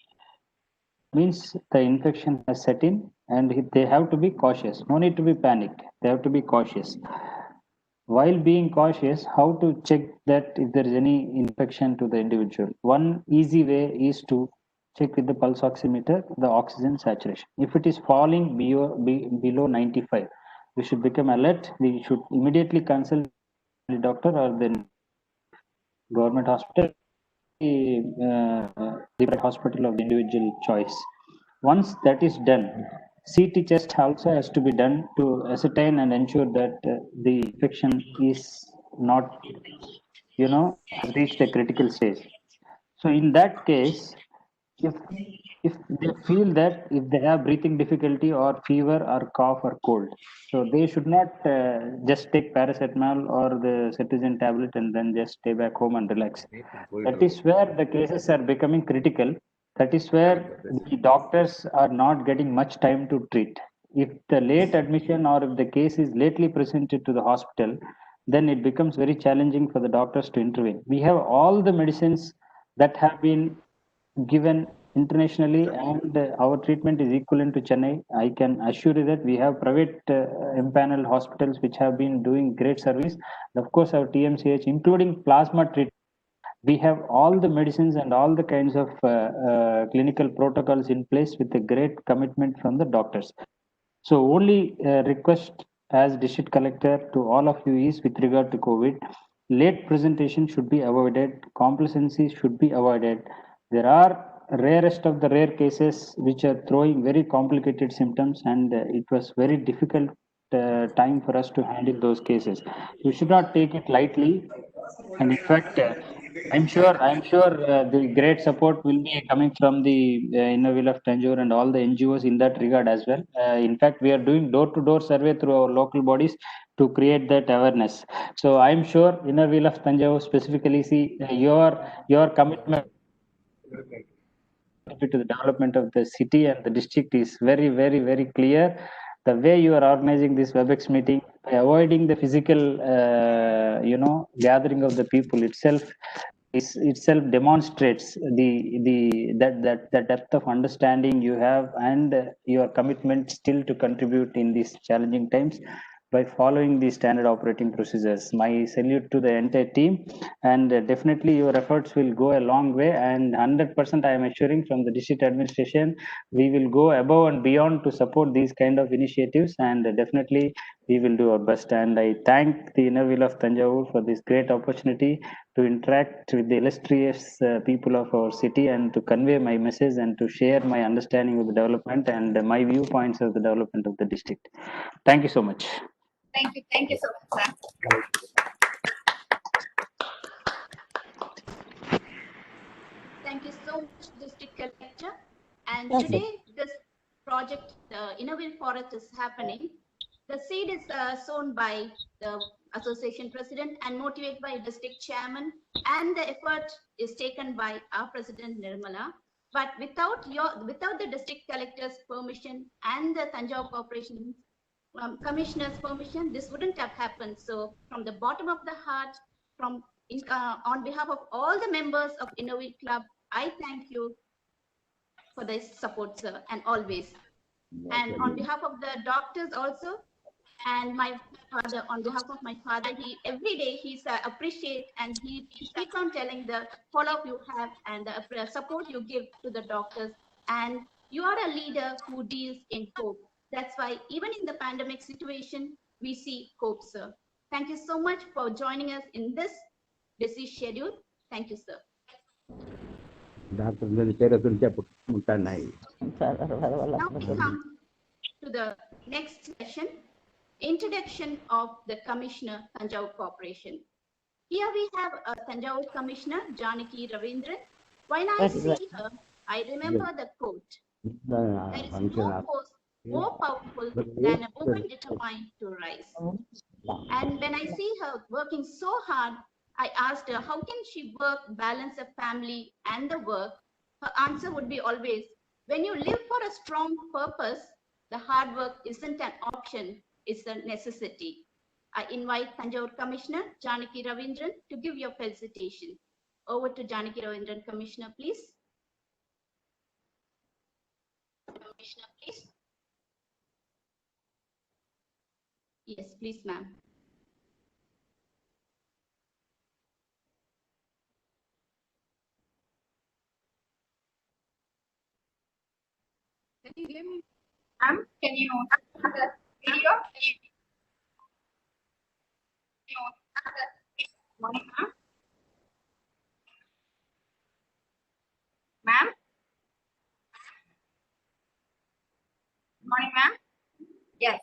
Speaker 12: means the infection has set in and they have to be cautious. No need to be panicked. They have to be cautious. While being cautious, how to check that if there is any infection to the individual? One easy way is to check with the pulse oximeter the oxygen saturation. If it is falling below 95, we should become alert. We should immediately consult the doctor or the government hospital, the private hospital of the individual choice. Once that is done, CT test also has to be done to ascertain and ensure that the infection is not, has reached a critical stage. So in that case, if they feel that if they have breathing difficulty or fever or cough or cold, so they should not just take paracetamol or the cetirizine tablet and then just stay back home and relax. That is where the cases are becoming critical. That is where the doctors are not getting much time to treat. If the late admission or if the case is lately presented to the hospital, then it becomes very challenging for the doctors to intervene. We have all the medicines that have been given internationally and our treatment is equivalent to Chennai. I can assure you that we have private empaneled hospitals which have been doing great service. Of course, our TMCH, including plasma treatment, we have all the medicines and all the kinds of clinical protocols in place with a great commitment from the doctors. So only request as district collector to all of you is with regard to COVID, late presentation should be avoided, complacency should be avoided. There are rarest of the rare cases which are throwing very complicated symptoms and it was very difficult time for us to handle those cases. You should not take it lightly. And in fact, I'm sure the great support will be coming from the Innoville of Tanjore and all the NGOs in that regard as well. In fact, we are doing door-to-door survey through our local bodies to create that awareness. So I'm sure Innoville of Tanjore specifically see your commitment to the development of the city and the district is very, very, very clear. The way you are organizing this WebEx meeting, by avoiding the physical, gathering of the people itself demonstrates the depth of understanding you have and your commitment still to contribute in these challenging times by following the standard operating procedures. My salute to the entire team, and definitely your efforts will go a long way, and 100% I am assuring from the district administration we will go above and beyond to support these kind of initiatives, and definitely we will do our best. And I thank the Innoville of Tanjore for this great opportunity to interact with the illustrious people of our city and to convey my message and to share my understanding of the development and my viewpoints of the development of the district. Thank you so much.
Speaker 6: Thank you so much, sir.
Speaker 8: Thank you so much, District Collector. And
Speaker 4: Yes,
Speaker 8: today, this project, the Innoville Forest, is happening. The seed is sown by the association president and motivated by district chairman, and the effort is taken by our president Nirmala. But without the district collector's permission and the Tanjore Corporation commissioner's permission, this wouldn't have happened. So, from the bottom of the heart, on behalf of all the members of Innoville Club, I thank you for this support, sir, and always. And on behalf of the doctors also, and my father, on behalf of my father, he every day he's appreciate and he keeps on telling the follow-up you have and the support you give to the doctors. And you are a leader who deals in hope. That's why even in the pandemic situation, we see hope, sir. Thank you so much for joining us in this busy schedule. Thank you, sir. Now we come to the next session, introduction of the Commissioner, Tanjore Corporation. Here we have Tanjore Commissioner, Janaki Ravindran. When I see her, I remember the quote, there is no force more powerful than a woman determined to rise. And when I see her working so hard, I asked her, how can she work, balance a family and the work? Her answer would be always, when you live for a strong purpose, the hard work isn't an option, it's a necessity. I invite Tanjore Commissioner, Janaki Ravindran, to give your felicitation. Over to Janaki Ravindran, Commissioner, please. Commissioner, please. Yes, please, ma'am.
Speaker 6: Can you hear me? Ma'am, can you have the video? Morning, ma'am. Ma'am? Good morning, ma'am. Yes.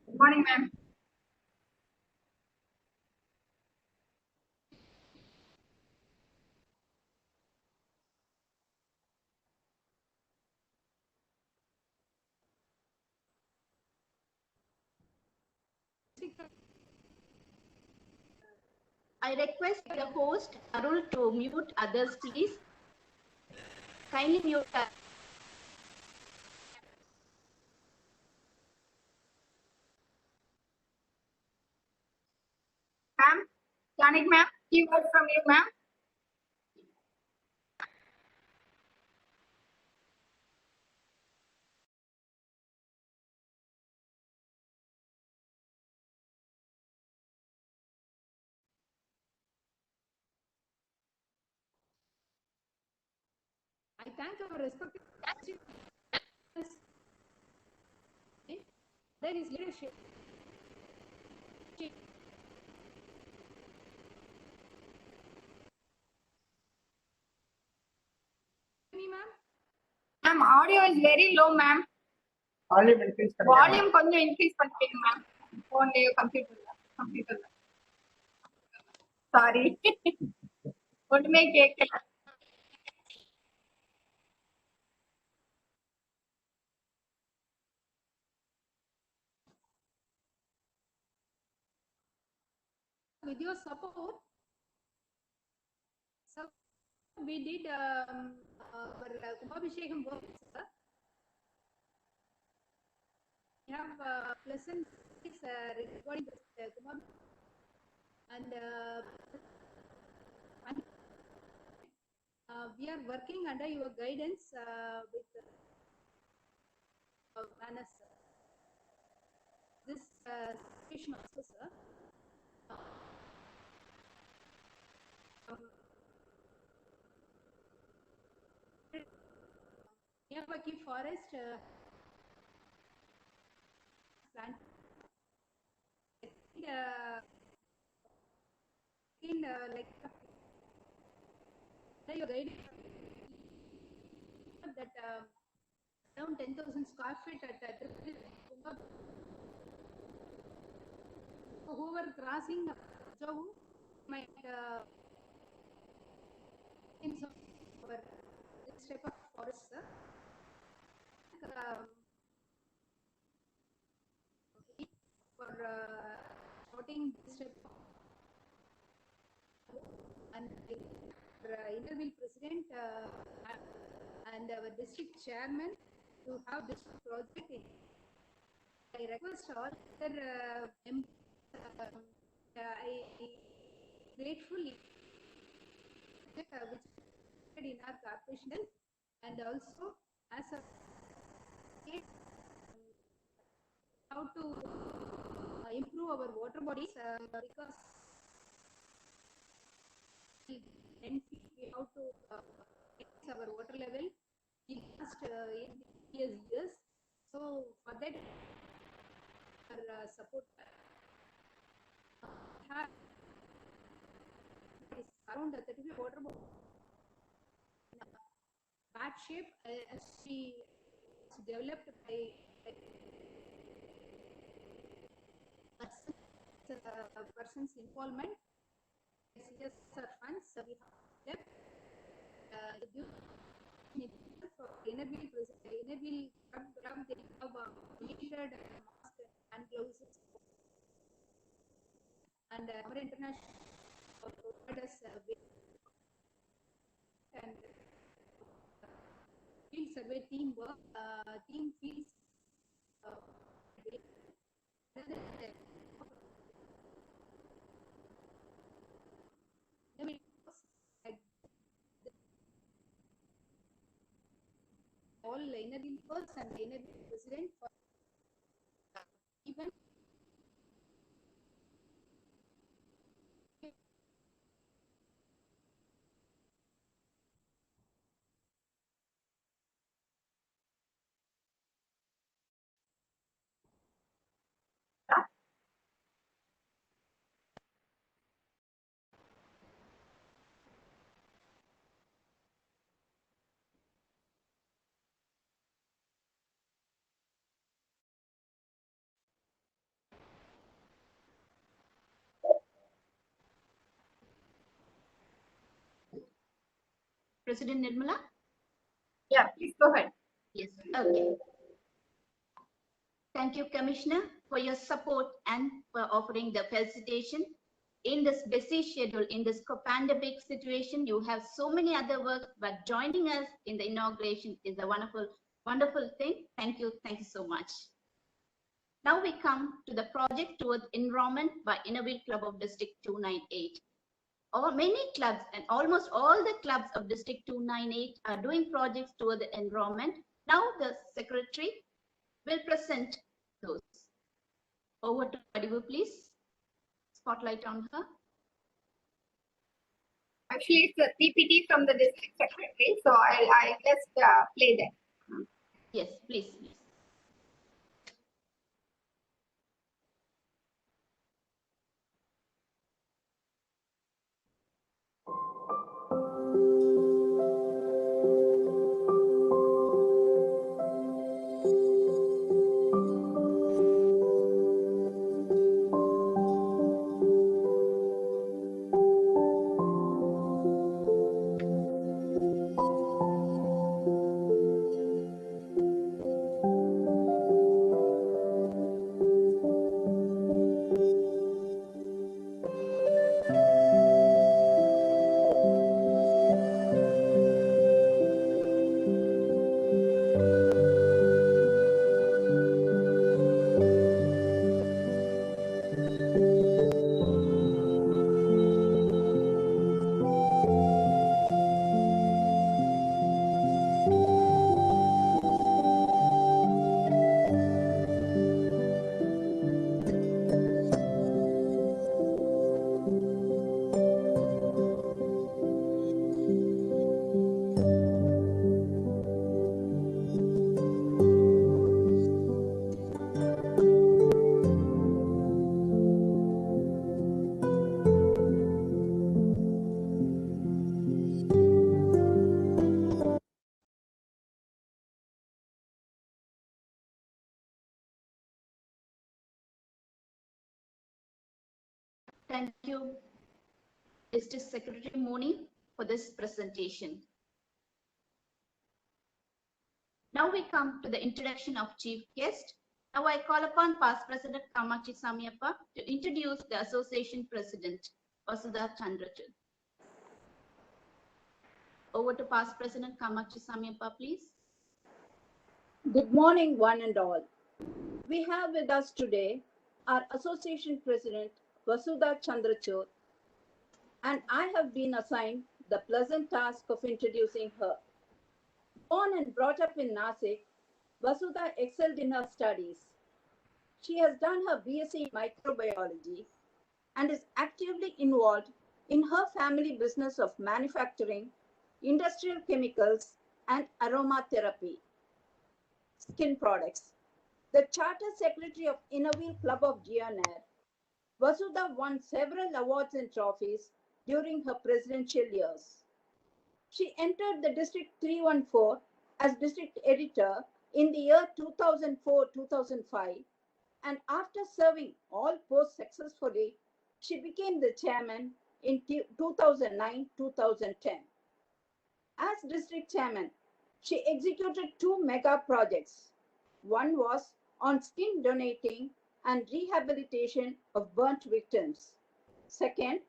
Speaker 6: Good morning, ma'am.
Speaker 8: I request the host, Arul, to mute others, please. Kindly mute.
Speaker 6: Ma'am? Janik, ma'am? Keyword from you, ma'am?
Speaker 13: I thank our respected there is leadership. Me, ma'am?
Speaker 6: Ma'am, audio is very low, ma'am.
Speaker 1: Volume increase பண்ணுங்க.
Speaker 6: Volume கொஞ்சம் increase பண்ணிக்கங்க, ma'am. Phone computer. Sorry. ஒண்ணுமே கேட்கல.
Speaker 13: With your support, so we did our Kumbhabhishekam work, sir. We have pleasant regarding the Kumbhabhishekam and we are working under your guidance with Manas. This situation also, sir. Miyawaki forest plant in like your guidance that around 10,000 square feet at whoever crossing Jawu might in some our this type of forest, sir. For shooting this type of and interview president and our district chairman to have this project. I request all other I gratefully which in our corporation and also as a how to improve our water bodies because 10 feet we have to raise our water level in last 8 years. So for that our support is around 35 water bodies bad shape as she developed by person's involvement. Yes, sir, funds we have left for enable program they have limited mask and gloves and our international providers and field survey team work team fields all energy members and the Innovative President for event.
Speaker 8: President Nirmala?
Speaker 6: Yeah, please go ahead.
Speaker 8: Yes, okay. Thank you, Commissioner, for your support and for offering the felicitation. In this busy schedule, in this pandemic situation, you have so many other work, but joining us in the inauguration is a wonderful, wonderful thing. Thank you so much. Now we come to the project towards enrollment by Innovative Club of District 298. Many clubs and almost all the clubs of District 298 are doing projects toward the enrollment. Now the secretary will present those. Over to Padivu, please. Spotlight on her.
Speaker 6: Actually, it's a PPT from the district secretary, so I just play that.
Speaker 8: Yes, please. Thank you, District Secretary Moni, for this presentation. Now we come to the introduction of chief guest. Now I call upon past President Kamachi Samiappa to introduce the Association President, Vasudha Chandrachud. Over to past President Kamachi Samiappa, please.
Speaker 14: Good morning, one and all. We have with us today our Association President, Vasudha Chandrachud, and I have been assigned the pleasant task of introducing her. Born and brought up in Nasik, Vasudha excelled in her studies. She has done her BSc in microbiology and is actively involved in her family business of manufacturing, industrial chemicals, and aromatherapy, skin products. The Charter Secretary of Innovative Club of GNR, Vasudha won several awards and trophies during her presidential years. She entered the District 314 as District Editor in the year 2004-2005, and after serving all posts successfully, she became the chairman in 2009-2010. As District Chairman, she executed 2 mega projects. One was on skin donating and rehabilitation of burnt victims. Second,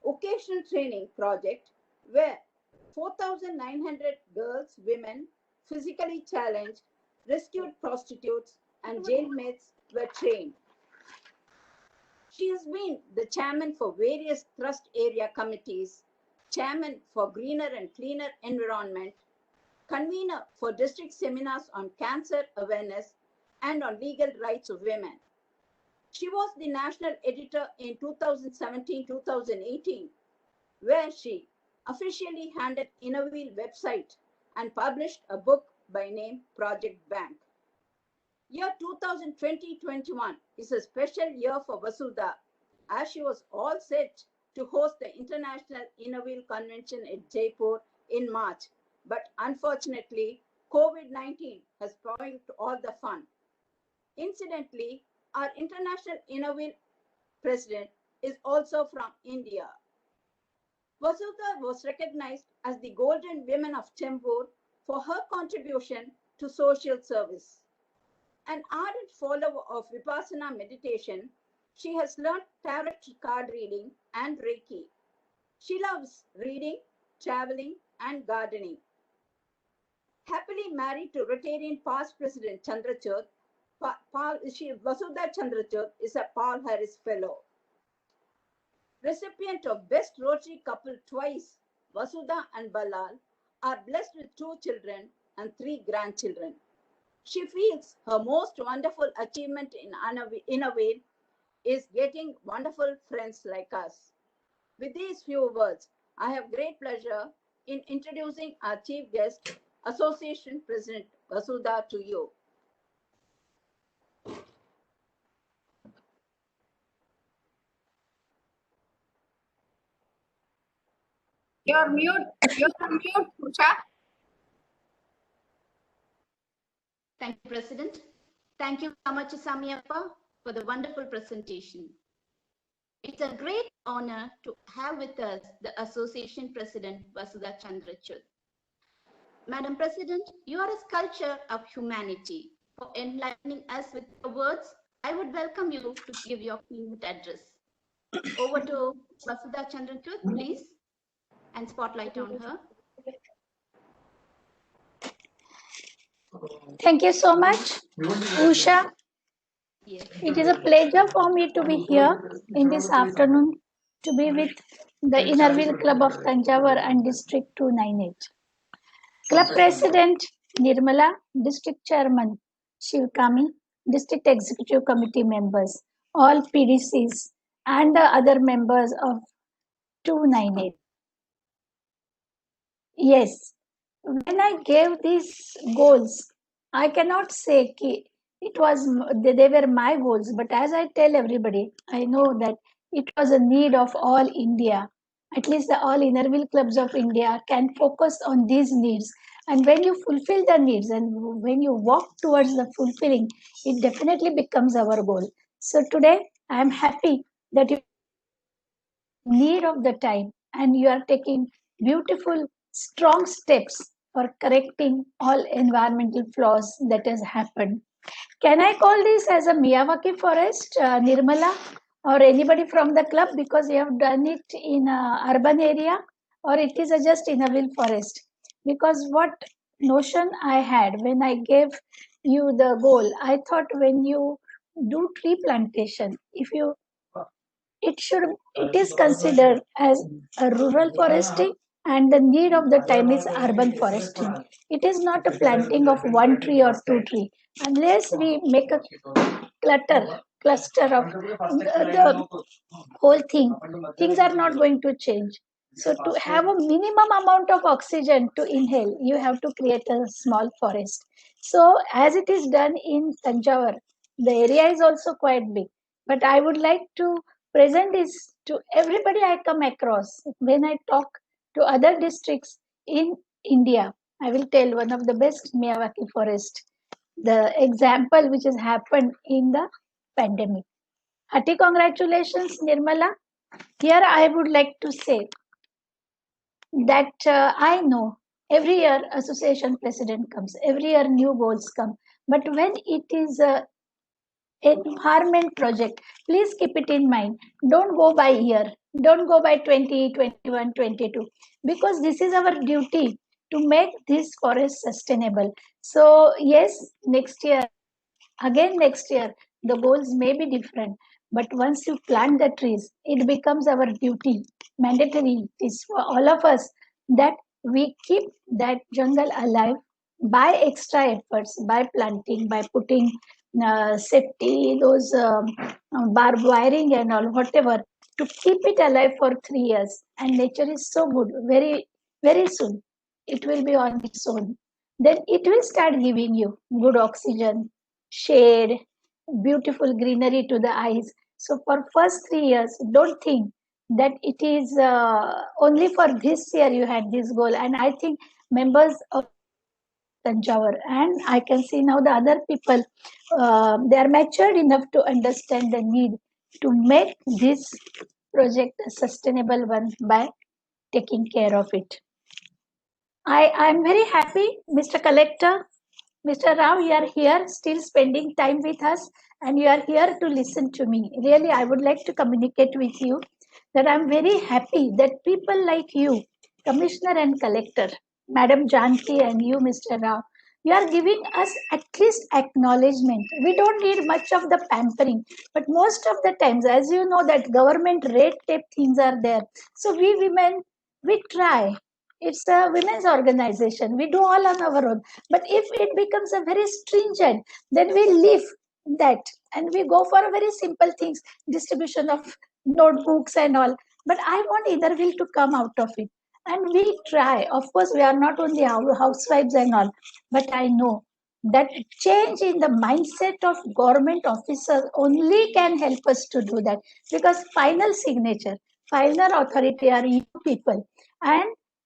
Speaker 14: occasional training project where 4,900 girls, women, physically challenged, rescued prostitutes, and jailmates were trained. She has been the chairman for various trust area committees, chairman for Greener and Cleaner Environment, convener for district seminars on cancer awareness and on legal rights of women. She was the national editor in 2017-2018, where she officially handled Innoville website and published a book by name Project Bank. Year 2020-21 is a special year for Vasudha, as she was all set to host the International Innoville Convention at Jaipur in March. But unfortunately, COVID-19 has spoiled all the fun. Incidentally, our International Innoville president is also from India. Vasudha was recognized as the Golden Women of Chembur for her contribution to social service. An ardent follower of Vipassana meditation, she has learned tarot card reading and Reiki. She loves reading, traveling, and gardening. Happily married to Rotarian past President Chandrachud, Vasudha Chandrachud is a Paul Harris Fellow. Recipient of Best Rotary Couple twice, Vasudha and Balal are blessed with 2 children and 3 grandchildren. She feels her most wonderful achievement in Innoville is getting wonderful friends like us. With these few words, I have great pleasure in introducing our chief guest, Association President Vasudha, to you.
Speaker 6: You're mute, Usha.
Speaker 8: Thank you, President. Thank you, Kamachi Samiyappa, for the wonderful presentation. It's a great honor to have with us the Association President, Vasudha Chandrachud. Madam President, you are a sculpture of humanity. For enlightening us with your words, I would welcome you to give your keynote address. Over to Vasudha Chandrachud, please, and spotlight on her.
Speaker 5: Thank you so much, Usha.
Speaker 8: Yes.
Speaker 5: It is a pleasure for me to be here in this afternoon to be with the Innerville Club of Thanjavur and District 298. Club President Nirmala, District Chairman Shivkami, District Executive Committee members, all PDCs and the other members of 298. Yes, when I gave these goals, I cannot say it was they were my goals, but as I tell everybody, I know that it was a need of all India. At least the all Innerville clubs of India can focus on these needs. And when you fulfill the needs and when you walk towards the fulfilling, it definitely becomes our goal. So today, I am happy that you need of the time and you are taking beautiful, strong steps for correcting all environmental flaws that has happened. Can I call this as a Miyawaki forest, Nirmala, or anybody from the club, because you have done it in an urban area, or it is just Innerville forest? Because what notion I had when I gave you the goal, I thought when you do tree plantation, it is considered as a rural foresting, and the need of the time is urban foresting. It is not a planting of 1 tree or 2 trees. Unless we make a cluster of the whole thing, things are not going to change. So to have a minimum amount of oxygen to inhale, you have to create a small forest. So as it is done in Thanjavur, the area is also quite big. But I would like to present this to everybody I come across. When I talk to other districts in India, I will tell one of the best Miyawaki forest, the example which has happened in the pandemic. Hearty congratulations, Nirmala. Here I would like to say that I know every year association president comes, every year new goals come. But when it is a environment project, please keep it in mind. Don't go by year. Don't go by 20, 21, 22. Because this is our duty to make this forest sustainable. So yes, next year, the goals may be different. But once you plant the trees, it becomes our duty, mandatory. It is for all of us that we keep that jungle alive by extra efforts, by planting, by putting safety, those barbed wiring and all, whatever, to keep it alive for 3 years. And nature is so good, very, very soon it will be on its own. Then it will start giving you good oxygen, shade, beautiful greenery to the eyes. So for first 3 years, don't think that it is only for this year you had this goal. And I think members of Tanjavur, and I can see now the other people, they are matured enough to understand the need to make this project a sustainable one by taking care of it. I am very happy, Mr. Collector, Mr. Rao, you are here still spending time with us and you are here to listen to me. Really, I would like to communicate with you that I'm very happy that people like you, Commissioner and Collector, Madam Janki and you, Mr. Rao, you are giving us at least acknowledgement. We don't need much of the pampering, but most of the times, as you know, that government red tape things are there. So we women, we try. It's a women's organization. We do all on our own. But if it becomes a very stringent, then we leave that and we go for a very simple things, distribution of notebooks and all. But I want Innerville to come out of it. And we try. Of course, we are not only housewives and all, but I know that change in the mindset of government officers only can help us to do that, because final signature, final authority are you people. And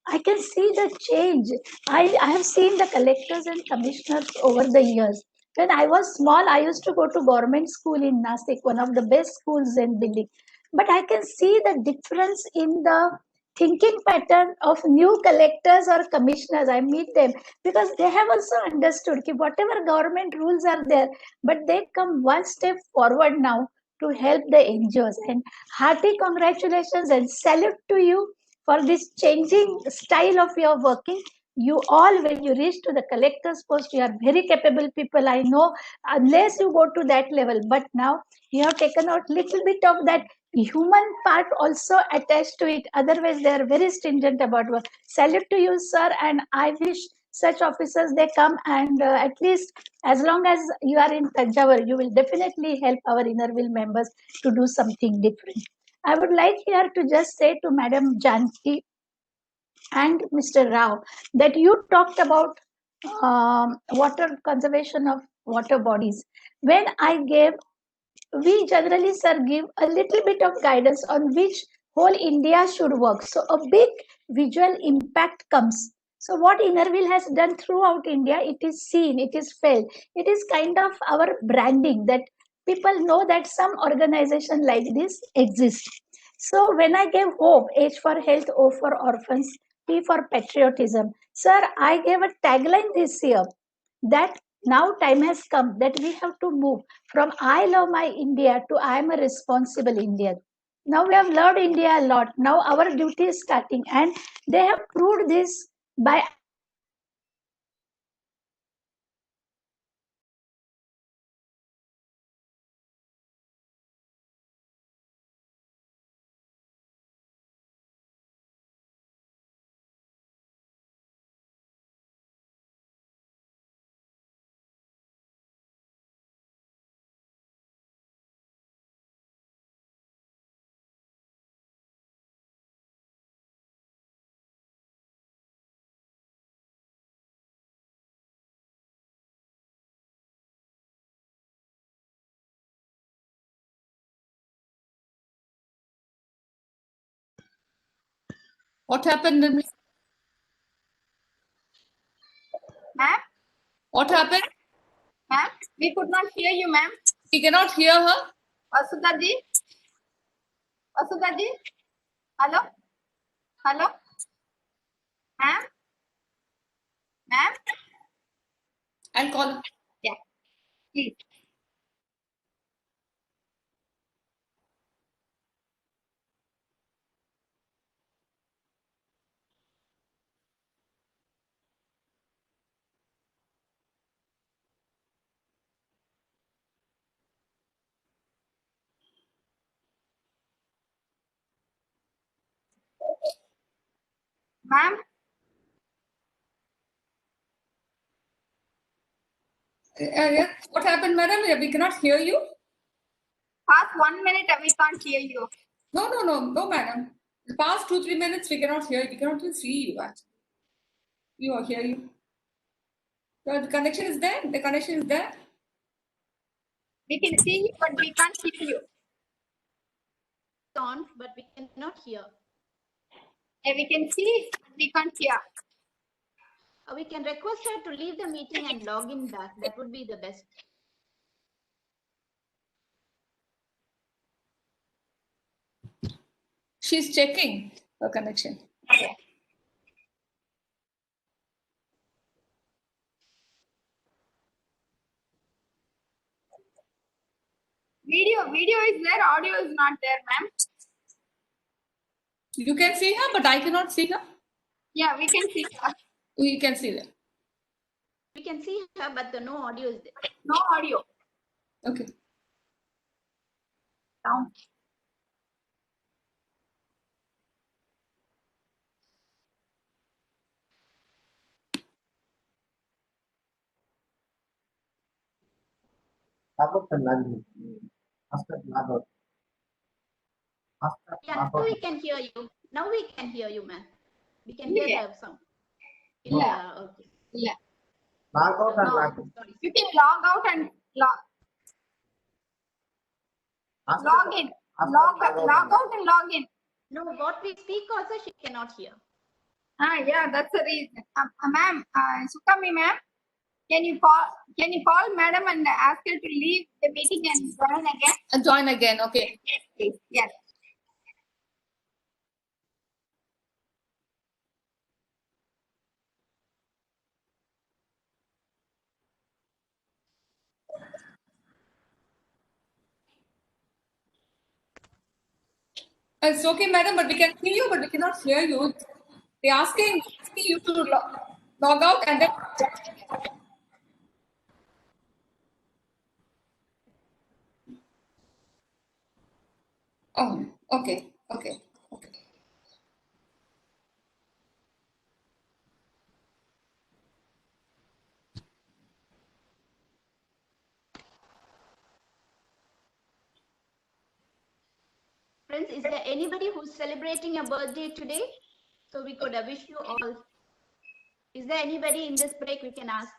Speaker 5: I can see the change. I have seen the collectors and commissioners over the years. When I was small, I used to go to government school in Nasik, one of the best schools in Delhi. But I can see the difference in the thinking pattern of new collectors or commissioners. I meet them because they have also understood that whatever government rules are there, but they come one step forward now to help the NGOs. And hearty congratulations and salute to you for this changing style of your working. You all, when you reach to the collector's post, you are very capable people. I know, unless you go to that level, but now you have taken out little bit of that human part also attached to it. Otherwise, they are very stringent about work. Salute to you, sir, and I wish such officers they come and at least as long as you are in Tanjavur, you will definitely help our Innerville members to do something different. I would like here to just say to Madam Janki and Mr. Rao that you talked about water conservation of water bodies. When I gave, we generally, sir, give a little bit of guidance on which whole India should work. So a big visual impact comes. So what Innerville has done throughout India, it is seen, it is felt. It is kind of our branding that people know that some organization like this exists. So when I gave hope, H for health, O for orphans, P for patriotism, sir, I gave a tagline this year that now time has come that we have to move from I love my India to I am a responsible Indian. Now we have loved India a lot. Now our duty is starting, and they have proved this by
Speaker 11: What happened?
Speaker 6: Ma'am?
Speaker 11: What happened?
Speaker 6: Ma'am, we could not hear you, ma'am.
Speaker 11: We cannot hear her.
Speaker 6: Vasudha ji? Vasudha ji? Hello? Hello? Ma'am? Ma'am?
Speaker 11: I'll call.
Speaker 6: Yeah, please. Ma'am?
Speaker 11: Yes. What happened, madam? We cannot hear you.
Speaker 6: Past 1 minute, we can't hear you.
Speaker 11: No, madam. The past 2-3 minutes, we cannot hear you. We cannot even see you, actually. We all hear you. So the connection is there. The connection is there.
Speaker 6: We can see you, but we can't hear you.
Speaker 8: On, but we cannot hear.
Speaker 6: Yeah, we can see, but we can't hear.
Speaker 8: We can request her to leave the meeting and log in back. That would be the best.
Speaker 11: She's checking her connection.
Speaker 6: Video is there, audio is not there, ma'am.
Speaker 11: You can see her, but I cannot see her.
Speaker 6: Yeah, we can see her.
Speaker 11: We can see her.
Speaker 8: We can see her, but no audio is there.
Speaker 6: No audio.
Speaker 11: Okay.
Speaker 6: Down.
Speaker 8: Yeah, now we can hear you. Now we can hear you, ma'am. We can hear
Speaker 6: Yeah.
Speaker 8: the sound.
Speaker 6: Yeah.
Speaker 8: Yeah, okay.
Speaker 6: Yeah.
Speaker 1: Log out and log in.
Speaker 8: Sorry.
Speaker 6: You can log out and log in. Log out and log in.
Speaker 8: No, what we speak also she cannot hear.
Speaker 6: Yeah, that's the reason. Ma'am, Sukami ma'am, can you call madam and ask her to leave the meeting and join again?
Speaker 11: And join again, okay.
Speaker 6: Yes, please. Yes.
Speaker 11: It's okay, madam, but we can see you, but we cannot hear you. They're asking you to log out and then. Oh, okay.
Speaker 8: Friends, is there anybody who's celebrating a birthday today? So we could wish you all. Is there anybody in this break we can ask?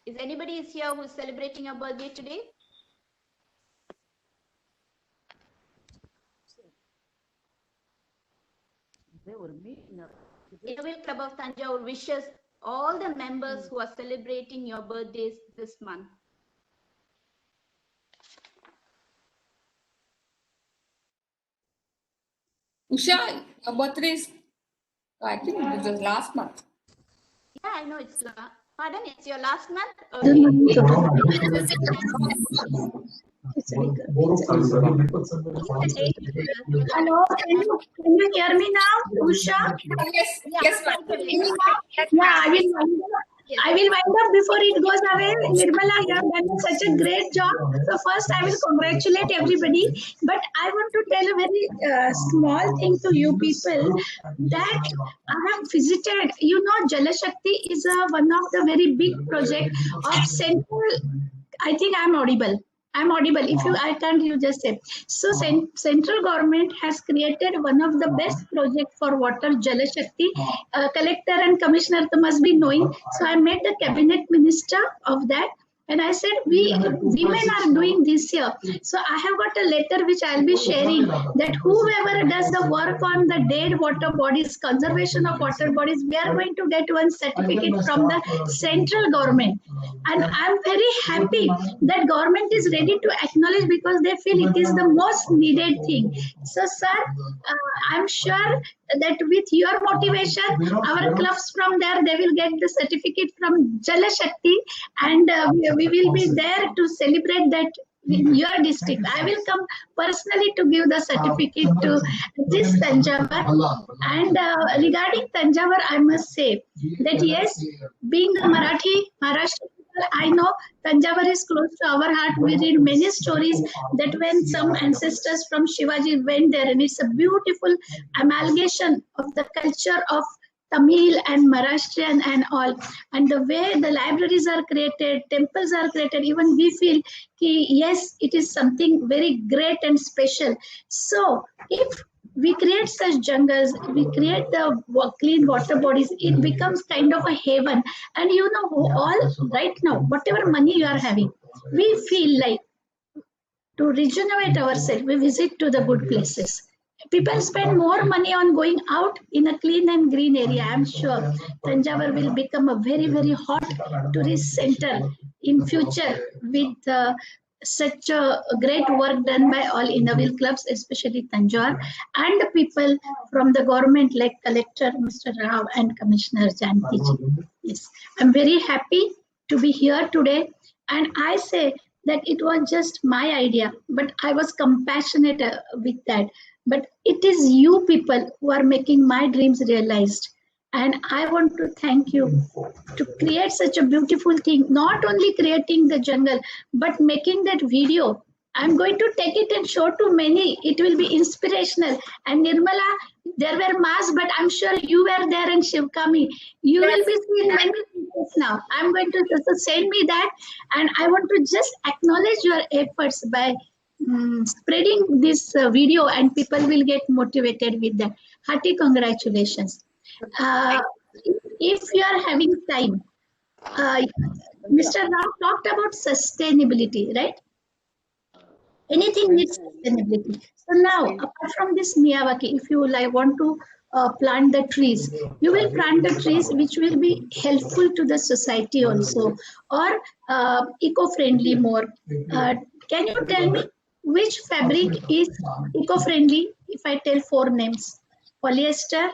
Speaker 8: Is anybody here who's celebrating a birthday today? Innovate Club of Tanjore wishes all the members who are celebrating your birthdays this month.
Speaker 11: Usha, your birthday is, I think it was last month.
Speaker 8: Yeah, I know it's pardon, it's your last month?
Speaker 5: Hello, can you hear me now, Usha?
Speaker 11: Yes, ma'am.
Speaker 5: Yeah, I will wind up before it goes away. Nirmala, you have done such a great job. So first, I will congratulate everybody. But I want to tell a very small thing to you people that I have visited. You know, Jala Shakti is one of the very big project of central. I think I'm audible. I'm audible. If I can't, you just say. So central government has created one of the best projects for water, Jala Shakti. Collector and commissioner must be knowing. So I met the cabinet minister of that. And I said, we women are doing this here. So I have got a letter which I'll be sharing that whoever does the work on the dead water bodies, conservation of water bodies, we are going to get one certificate from the central government. And I'm very happy that government is ready to acknowledge because they feel it is the most needed thing. So sir, I'm sure that with your motivation, our clubs from there, they will get the certificate from Jala Shakti and we will be there to celebrate that in your district. I will come personally to give the certificate to this Tanjavur. And regarding Tanjavur, I must say that yes, being a Marathi, Maharashtra, I know Tanjavur is close to our heart. We read many stories that when some ancestors from Shivaji went there, and it's a beautiful amalgamation of the culture of Tamil and Maharashtrian and all. And the way the libraries are created, temples are created, even we feel yes, it is something very great and special. So if we create such jungles, we create the clean water bodies, it becomes kind of a haven. And you know, all right now, whatever money you are having, we feel like to regenerate ourselves, we visit to the good places. People spend more money on going out in a clean and green area. I'm sure Thanjavur will become a very, very hot tourist center in future with such a great work done by all Innerville clubs, especially Thanjavur, and the people from the government like Collector Mr. Rao and Commissioner Janki ji. Yes, I'm very happy to be here today, and I say that it was just my idea, but I was compassionate with that. But it is you people who are making my dreams realized. And I want to thank you to create such a beautiful thing, not only creating the jungle, but making that video. I'm going to take it and show to many. It will be inspirational. And Nirmala, there were masks, but I'm sure you were there, and Shivkami. You will be seeing many things now. I'm going to just send me that. And I want to just acknowledge your efforts by spreading this video, and people will get motivated with that. Hearty congratulations. If you are having time, Mr. Rao talked about sustainability, right? Anything needs sustainability. So now, apart from this Miyawaki, if you want to plant the trees, you will plant the trees which will be helpful to the society also, or eco-friendly more. Can you tell me which fabric is eco-friendly? If I tell 4 names: polyester,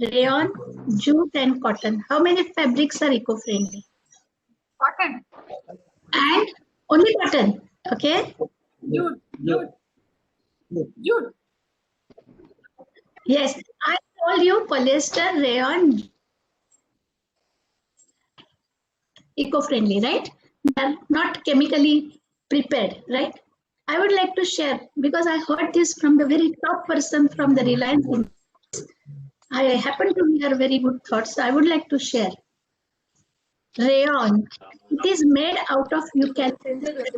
Speaker 5: rayon, jute, and cotton. How many fabrics are eco-friendly?
Speaker 6: Cotton.
Speaker 5: And only cotton. Okay.
Speaker 6: Jute.
Speaker 5: Yes, I told you polyester, rayon, eco-friendly, right? They are not chemically prepared, right? I would like to share, because I heard this from the very top person from the Reliance. I happen to hear very good thoughts. So I would like to share. Rayon, it is made out of eucalyptus.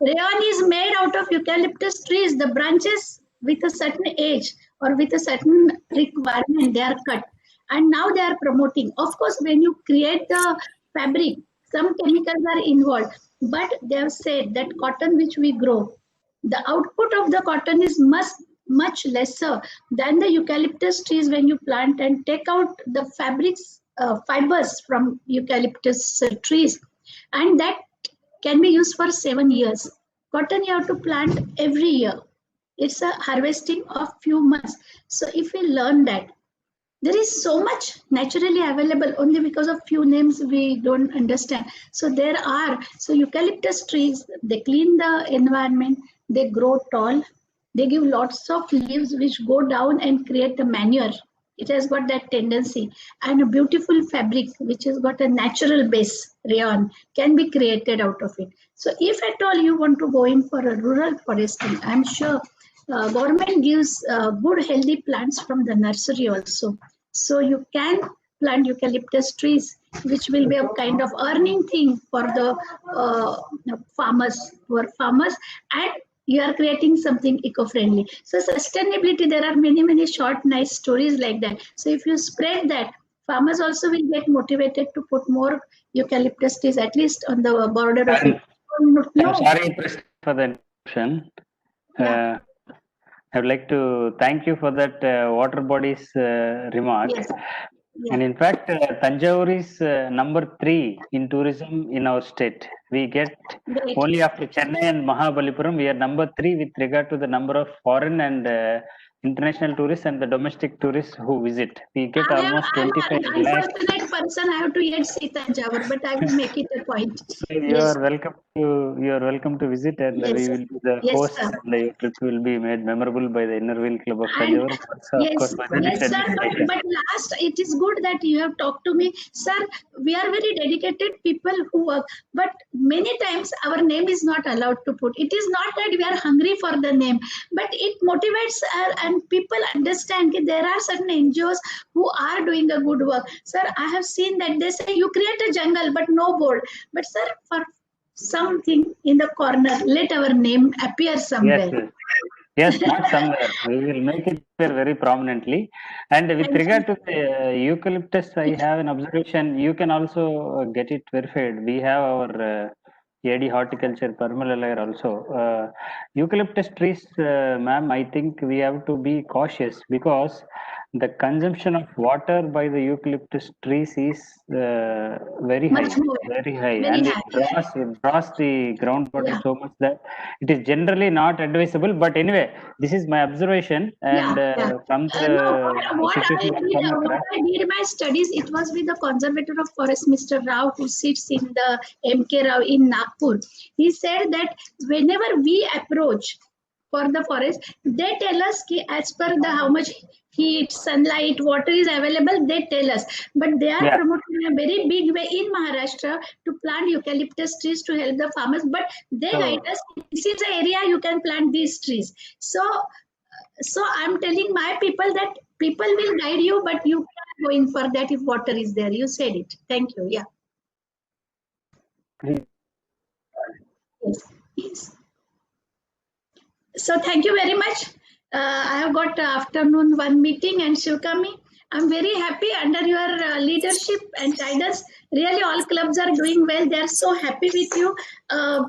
Speaker 5: Rayon is made out of eucalyptus trees. The branches with a certain age or with a certain requirement, they are cut. And now they are promoting. Of course, when you create the fabric, some chemicals are involved. But they have said that cotton which we grow, the output of the cotton is much lesser than the eucalyptus trees when you plant and take out the fabrics, fibers from eucalyptus trees. And that can be used for 7 years. Cotton you have to plant every year. It's a harvesting of few months. So if we learn that, there is so much naturally available, only because of few names we don't understand. So there are, so eucalyptus trees, they clean the environment, they grow tall, they give lots of leaves which go down and create the manure. It has got that tendency, and a beautiful fabric which has got a natural base, rayon, can be created out of it. So if at all you want to go in for a rural foresting, I'm sure government gives good healthy plants from the nursery also. So you can plant eucalyptus trees, which will be a kind of earning thing for the farmers, who are farmers, and you are creating something eco-friendly. So sustainability, there are many short, nice stories like that. So if you spread that, farmers also will get motivated to put more eucalyptus trees, at least on the border of it.
Speaker 12: I'm sorry for the interruption. I would like to thank you for that water bodies remark.
Speaker 5: Yes. Yeah.
Speaker 12: And in fact, Thanjavur is number 3 in tourism in our state. We get only after Chennai and Mahabalipuram, we are number 3 with regard to the number of foreign and international tourists and the domestic tourists who visit. We get almost 25
Speaker 5: I'm an
Speaker 12: lakhs.
Speaker 5: unfortunate person. I have to yet see Thanjavur, but I will make it a point.
Speaker 12: You are welcome to visit, and
Speaker 5: Yes,
Speaker 12: we will be the
Speaker 5: yes,
Speaker 12: host.
Speaker 5: sir.
Speaker 12: And the trip will be made memorable by the Innerville Club of
Speaker 5: And
Speaker 12: Thanjavur. So of course, by the
Speaker 5: yes, sir.
Speaker 12: administration.
Speaker 5: But last, it is good that you have talked to me, sir. We are very dedicated people who work, but many times our name is not allowed to put. It is not that we are hungry for the name, but it motivates and and people understand that there are certain NGOs who are doing a good work. Sir, I have seen that they say you create a jungle but no board. But sir, for something in the corner, let our name appear somewhere.
Speaker 12: Yes, yes, not somewhere. We will make it there very prominently. And with regard to the eucalyptus, I have an observation. You can also get it verified. We have our AD horticulture Parmalalai also. Eucalyptus trees, ma'am, I think we have to be cautious because the consumption of water by the eucalyptus trees is very high, and it draws the groundwater so much that it is generally not advisable. But anyway, this is my observation, and from the
Speaker 5: What
Speaker 12: situation
Speaker 5: I did my studies, it was with the conservator of forest, Mr. Rao, who sits in the MK Rao in Nagpur. He said that whenever we approach for the forest, they tell us as per the how much heat, sunlight, water is available, they tell us. But they are promoting in a very big way in Maharashtra to plant eucalyptus trees to help the farmers. But they guide us, this is the area you can plant these trees. So I'm telling my people that people will guide you, but you can't go in for that if water is there. You said it. Thank you. Yeah. Yes. So thank you very much. I have got afternoon one meeting, and Shivkami, I'm very happy under your leadership and guidance. Really, all clubs are doing well. They are so happy with you.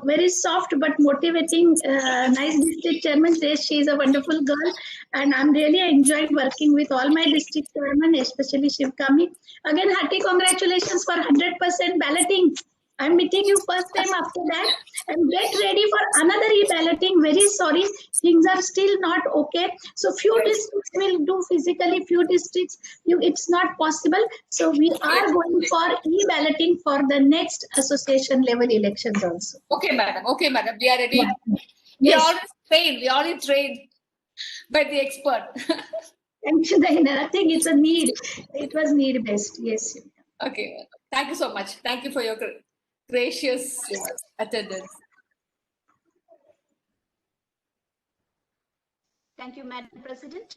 Speaker 5: Very soft but motivating, nice district chairman. She is a wonderful girl, and I'm really enjoyed working with all my district chairmen, especially Shivkami. Again, hearty congratulations for 100% balloting. I'm meeting you first time after that, and get ready for another e-balloting. Very sorry, things are still not okay. So few districts will do physically, few districts it's not possible. So we are going for e-balloting for the next association level elections also.
Speaker 11: Okay, madam. Okay, madam. We are ready. We are already trained. We are already trained by the expert.
Speaker 5: Thank you, Dina. I think it's a need. It was need based. Yes.
Speaker 11: Okay. Thank you so much. Thank you for your gracious attendance.
Speaker 8: Thank you, Madam President.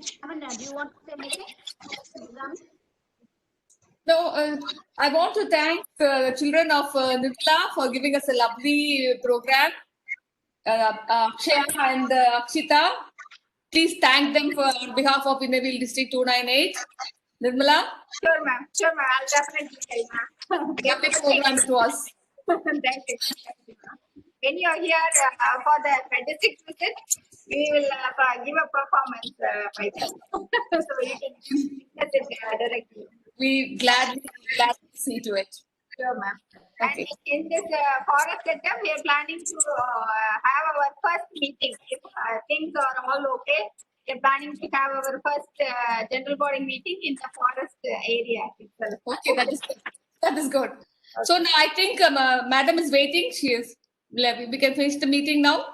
Speaker 8: Chairman, do you want to say anything?
Speaker 11: No, I want to thank the children of Nirmala for giving us a lovely program. Akshaya and Akshita, please thank them on behalf of Innerville District 298. Nirmala?
Speaker 6: Sure, ma'am. Sure, ma'am. I'll definitely tell, ma'am.
Speaker 11: Lovely program it was.
Speaker 6: Thank you. When you are here for the district visit, we will give a performance by them. So you can discuss it directly.
Speaker 11: We gladly see to it.
Speaker 6: Sure, ma'am.
Speaker 11: Okay.
Speaker 6: And in this forest setup, we are planning to have our first meeting. If things are all okay, we are planning to have our first general body meeting in the forest area itself.
Speaker 11: Okay, that is good. Okay. So now I think Madam is waiting. She is. We can finish the meeting now.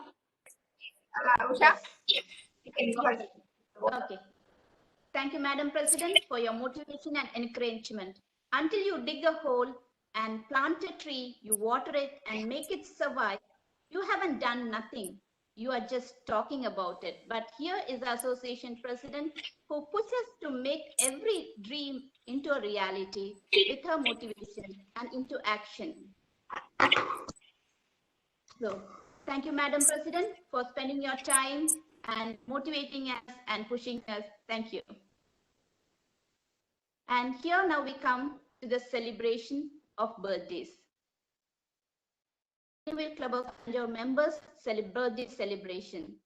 Speaker 6: Usha, you can go ahead.
Speaker 8: Okay. Thank you, Madam President, for your motivation and encouragement. Until you dig a hole and plant a tree, you water it and make it survive, you haven't done nothing. You are just talking about it. But here is the association president who pushes to make every dream into a reality with her motivation and into action. So, thank you, Madam President, for spending your time and motivating us and pushing us. Thank you. And here now we come to the celebration of birthdays. Innerville Club of Tanjore members birthday celebration.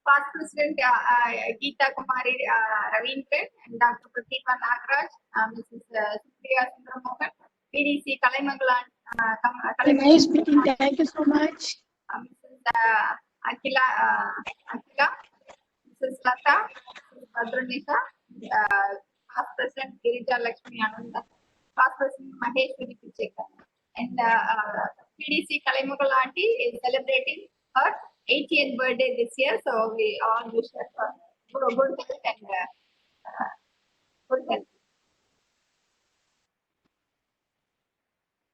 Speaker 6: Past President Geeta Kumari Ravindran and Dr. Pratibha Nagraj, Mrs. Supriya Sundramohan, PDC Kalaimangalam.
Speaker 5: Nice meeting. Thank you so much.
Speaker 6: Mrs. Akila, Mrs. Lata, Mrs. Bhadranisha, past President Girija Lakshmi Ananda, past President Maheshwari Pichekar, and PDC Kalaimagal auntie is celebrating her 80th birthday this year, so we all wish her good health and good health.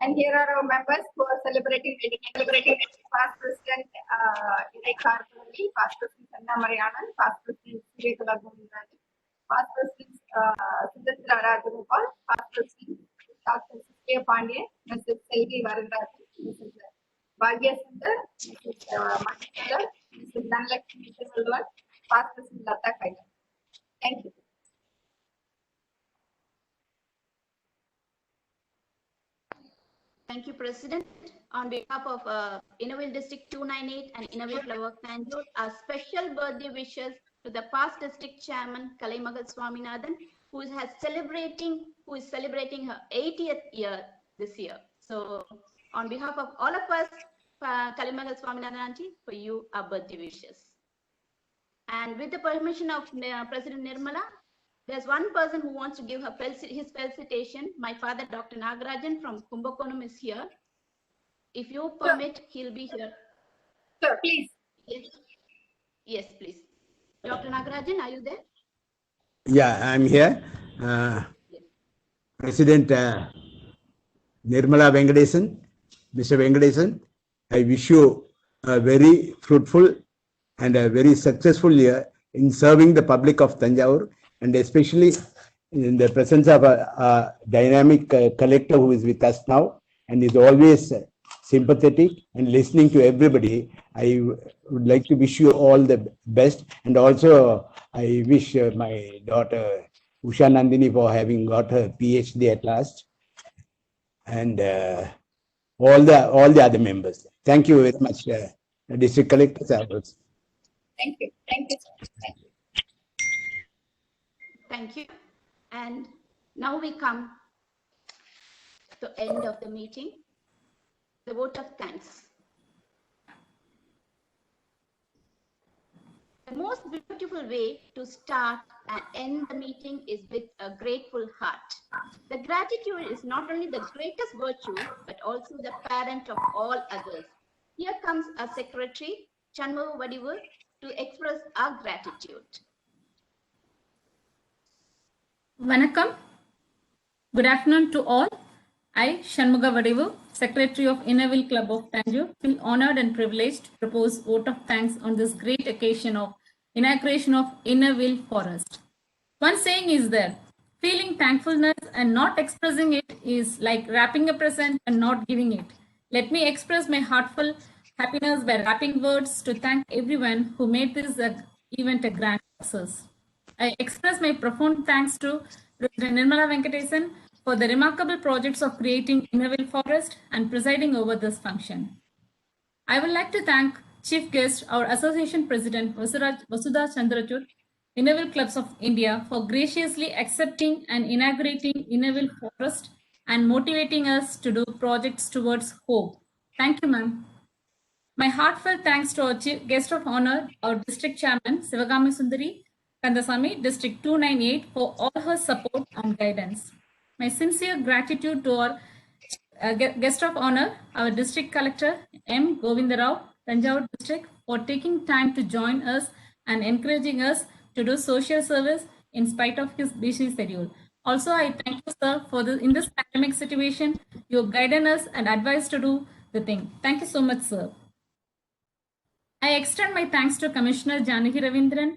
Speaker 6: And here are our members who are celebrating past President Irekar Purali, past President Sanna Marianan, past President Sivekala Govindarajan, past President Sudhitra Rajagopal, past President Dr. Supriya Pandey, Mrs. Selvi Varandarajan, Mrs. Bhagya Sundar, Mrs. Manikala, Mrs. Dhanalakshmi Tiruvalluvar, past President Lata Kailan. Thank you.
Speaker 8: Thank you, President. On behalf of Innerville District 298 and Innerville Club of Tanjore, our special birthday wishes to the past District Chairman Kalaimagal Swaminathan, who is celebrating her 80th year this year. So, on behalf of all of us, Kalaimagal Swaminathan auntie, for you, our birthday wishes. And with the permission of President Nirmala, there's one person who wants to give his felicitation. My father, Dr. Nagarajan from Kumbakonam, is here. If you permit, he'll be here.
Speaker 6: Sir, please.
Speaker 8: Yes, please. Dr. Nagarajan, are you there?
Speaker 15: Yeah, I'm here. President Nirmala Venkatesan, Mr. Venkatesan, I wish you a very fruitful and a very successful year in serving the public of Tanjore, and especially in the presence of a dynamic collector who is with us now and is always sympathetic and listening to everybody. I would like to wish you all the best, and also I wish my daughter Usha Nandini for having got her PhD at last, and all the other members. Thank you very much, District Collector.
Speaker 6: Thank you. Thank you. Thank you.
Speaker 8: Thank you. And now we come to the end of the meeting. The vote of thanks. The most beautiful way to start and end the meeting is with a grateful heart. The gratitude is not only the greatest virtue, but also the parent of all others. Here comes our secretary, Shanmuga Vadivu, to express our gratitude.
Speaker 10: Vanakkam. Good afternoon to all. I, Shanmuga Vadivu, Secretary of Innerville Club of Tanjore, feel honored and privileged to propose vote of thanks on this great occasion of inauguration of Innerville Forest. One saying is there, feeling thankfulness and not expressing it is like wrapping a present and not giving it. Let me express my heartfelt happiness by wrapping words to thank everyone who made this event a grand success. I express my profound thanks to President Nirmala Venkatesan for the remarkable projects of creating Innerville Forest and presiding over this function. I would like to thank Chief Guest, our Association President Vasudha Chandrachud, Innerville Clubs of India, for graciously accepting and inaugurating Innerville Forest and motivating us to do projects towards hope. Thank you, ma'am. My heartfelt thanks to our Chief Guest of Honor, our District Chairman, Sivagami Sundari Kandasamy, District 298, for all her support and guidance. My sincere gratitude to our Guest of Honor, our District Collector, M. Govindarao, Tanjore District, for taking time to join us and encouraging us to do social service in spite of his busy schedule. Also, I thank you, sir, for in this pandemic situation, you have guided us and advised to do the thing. Thank you so much, sir. I extend my thanks to Commissioner Janaki Ravindran,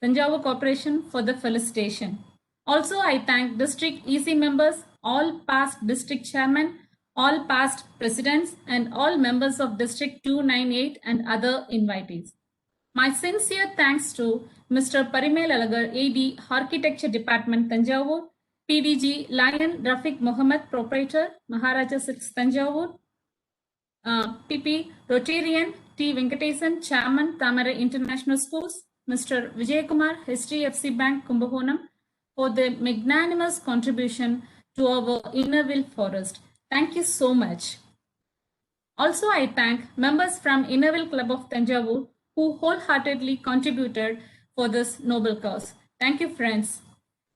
Speaker 10: Tanjore Corporation, for the felicitation. Also, I thank District EC members, all past District Chairmen, all past Presidents, and all members of District 298 and other invitees. My sincere thanks to Mr. Parimal Alagar, AD, Architecture Department, Tanjore, PDG Lion Rafiq Mohammed, Proprietor, Maharaja 6, Tanjore, PP Rotarian T. Venkatesan, Chairman, Tamara International Schools, Mr. Vijay Kumar, HDFC Bank, Kumbakonam, for the magnanimous contribution to our Innerville Forest. Thank you so much. Also, I thank members from Innerville Club of Tanjore who wholeheartedly contributed for this noble cause. Thank you, friends.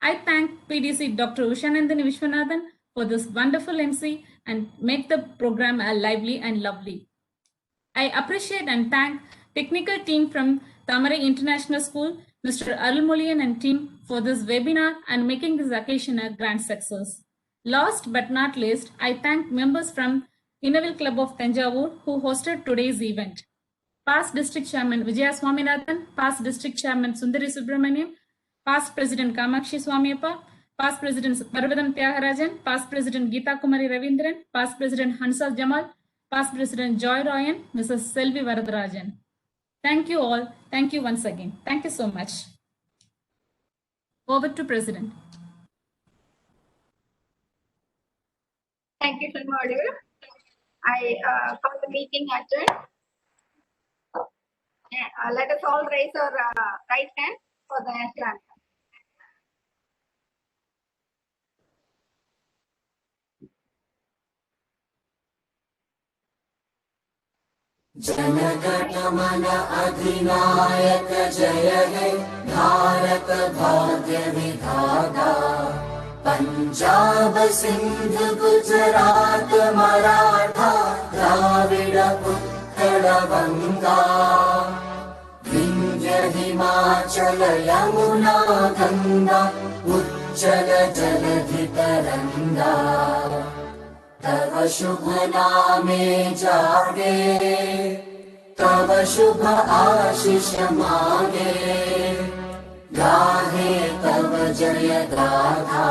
Speaker 10: I thank PDC Dr. Ushanandani Vishwanathan for this wonderful MC and make the program lively and lovely. I appreciate and thank technical team from Tamarai International School, Mr. Arulmolian and team for this webinar and making this occasion a grand success. Last but not least, I thank members from Innerville Club of Thanjavur who hosted today's event. Past District Chairman Vijaya Swaminathan, Past District Chairman Sundari Subramaniam, Past President Kamakshi Swamiappa, Past President Parvadam Tyagarajan, Past President Geeta Kumari Ravindran, Past President Hansal Jamal, Past President Joy Royan, Mrs. Selvi Varadarajan. Thank you all. Thank you once again. Thank you so much. Over to President.
Speaker 6: Thank you, Shanmadu. I call the meeting adjourned. Let us all raise our right hand for the national anthem.
Speaker 16: Jana Gana Mana अधिनायक जय हे भारत भाग्य विधाता पंजाब सिंध गुजरात मराठा द्राविड उत्कल गंगा विंध्य हिमाचल यमुना गंगा उच्चल जलधि तरंगा तव शुभ नामे जागे तव शुभ आशीष मागे गाहे तव जय गाथा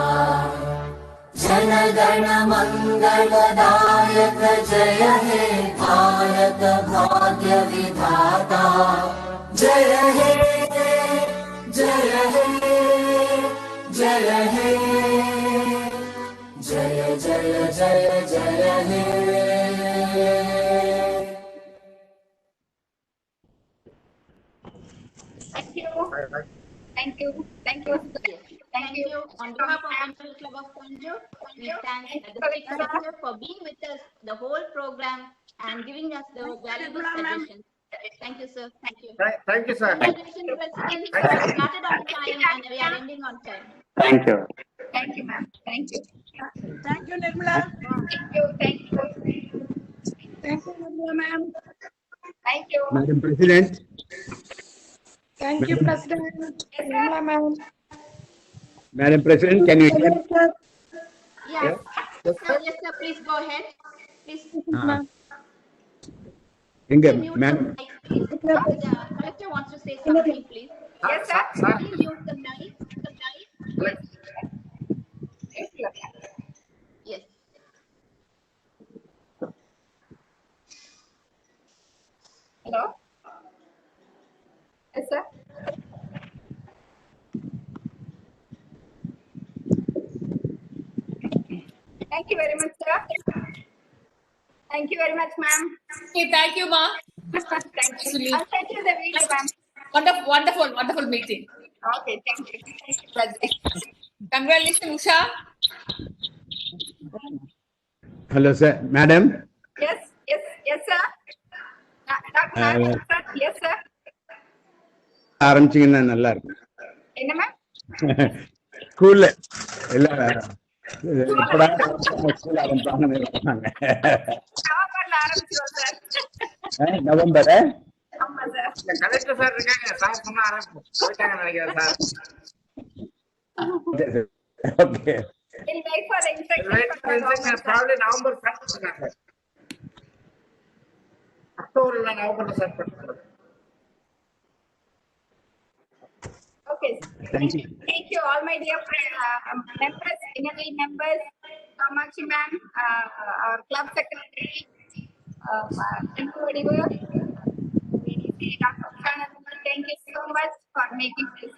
Speaker 16: जन गण मंगलदायक जय हे भारत भाग्य विधाता जय हे जय हे जय हे जय जय जय जय हे
Speaker 6: Thank you. Thank you. Thank you.
Speaker 8: Thank you. On behalf of Innerville Club of Tanjore, we thank the district manager for being with us the whole program and giving us the valuable suggestions. Thank you, sir. Thank you.
Speaker 1: Thank you, sir.
Speaker 8: Congratulations, President. We started on time and we are ending on time.
Speaker 12: Thank you.
Speaker 6: Thank you, ma'am. Thank you.
Speaker 3: Thank you, Nirmala.
Speaker 6: Thank you. Thank you.
Speaker 3: Thank you, Nirmala, ma'am.
Speaker 6: Thank you.
Speaker 15: Madam President.
Speaker 3: Thank you, President. Nirmala, ma'am.
Speaker 15: Madam President, can you hear me?
Speaker 8: Yes. Yes, sir. Please go ahead. Please.
Speaker 15: Inga,
Speaker 8: Mute
Speaker 15: madam.
Speaker 8: the mic, please. The collector wants to say something, please.
Speaker 6: Yes, sir.
Speaker 8: Please mute the mic. Yes.
Speaker 6: Hello. Yes, sir. Thank you very much, sir. Thank you very much, ma'am.
Speaker 11: Okay, thank you, ma.
Speaker 6: Thank you. I'll send you the video, ma'am.
Speaker 11: Wonderful meeting.
Speaker 6: Okay, thank you. Thank you, President.
Speaker 11: Congratulations, Usha.
Speaker 15: Hello, sir. Madam.
Speaker 6: Yes, sir. Dr. Nagar, sir. Yes, sir.
Speaker 15: ஆரம்பிச்சீங்கன்னா நல்லா இருக்கும்
Speaker 6: என்ன ma'am
Speaker 15: ஸ்கூல்ல எல்லாம் எப்படா school ஆரம்பிச்சாங்கன்னு இருக்காங்க.
Speaker 6: நவம்பர்ல ஆரம்பிச்சிருவோம் sir.
Speaker 15: November
Speaker 6: ஆமா sir.
Speaker 1: Collector sir இருக்காங்க சார் சொன்னா போயிட்டாங்க நினைக்கிறேன் sir.
Speaker 15: Okay
Speaker 6: We'll wait for the instruction.
Speaker 1: Probably November 1st இருக்காங்க. அக்டோபர்ல நவம்பர்ல சார் பண்ணுவாங்க.
Speaker 6: Okay.
Speaker 15: Thank you.
Speaker 6: Thank you all my dear members, Innerville members, Kamakshi ma'am, our club secretary, Dr. Ushanandani. Thank you so much for making this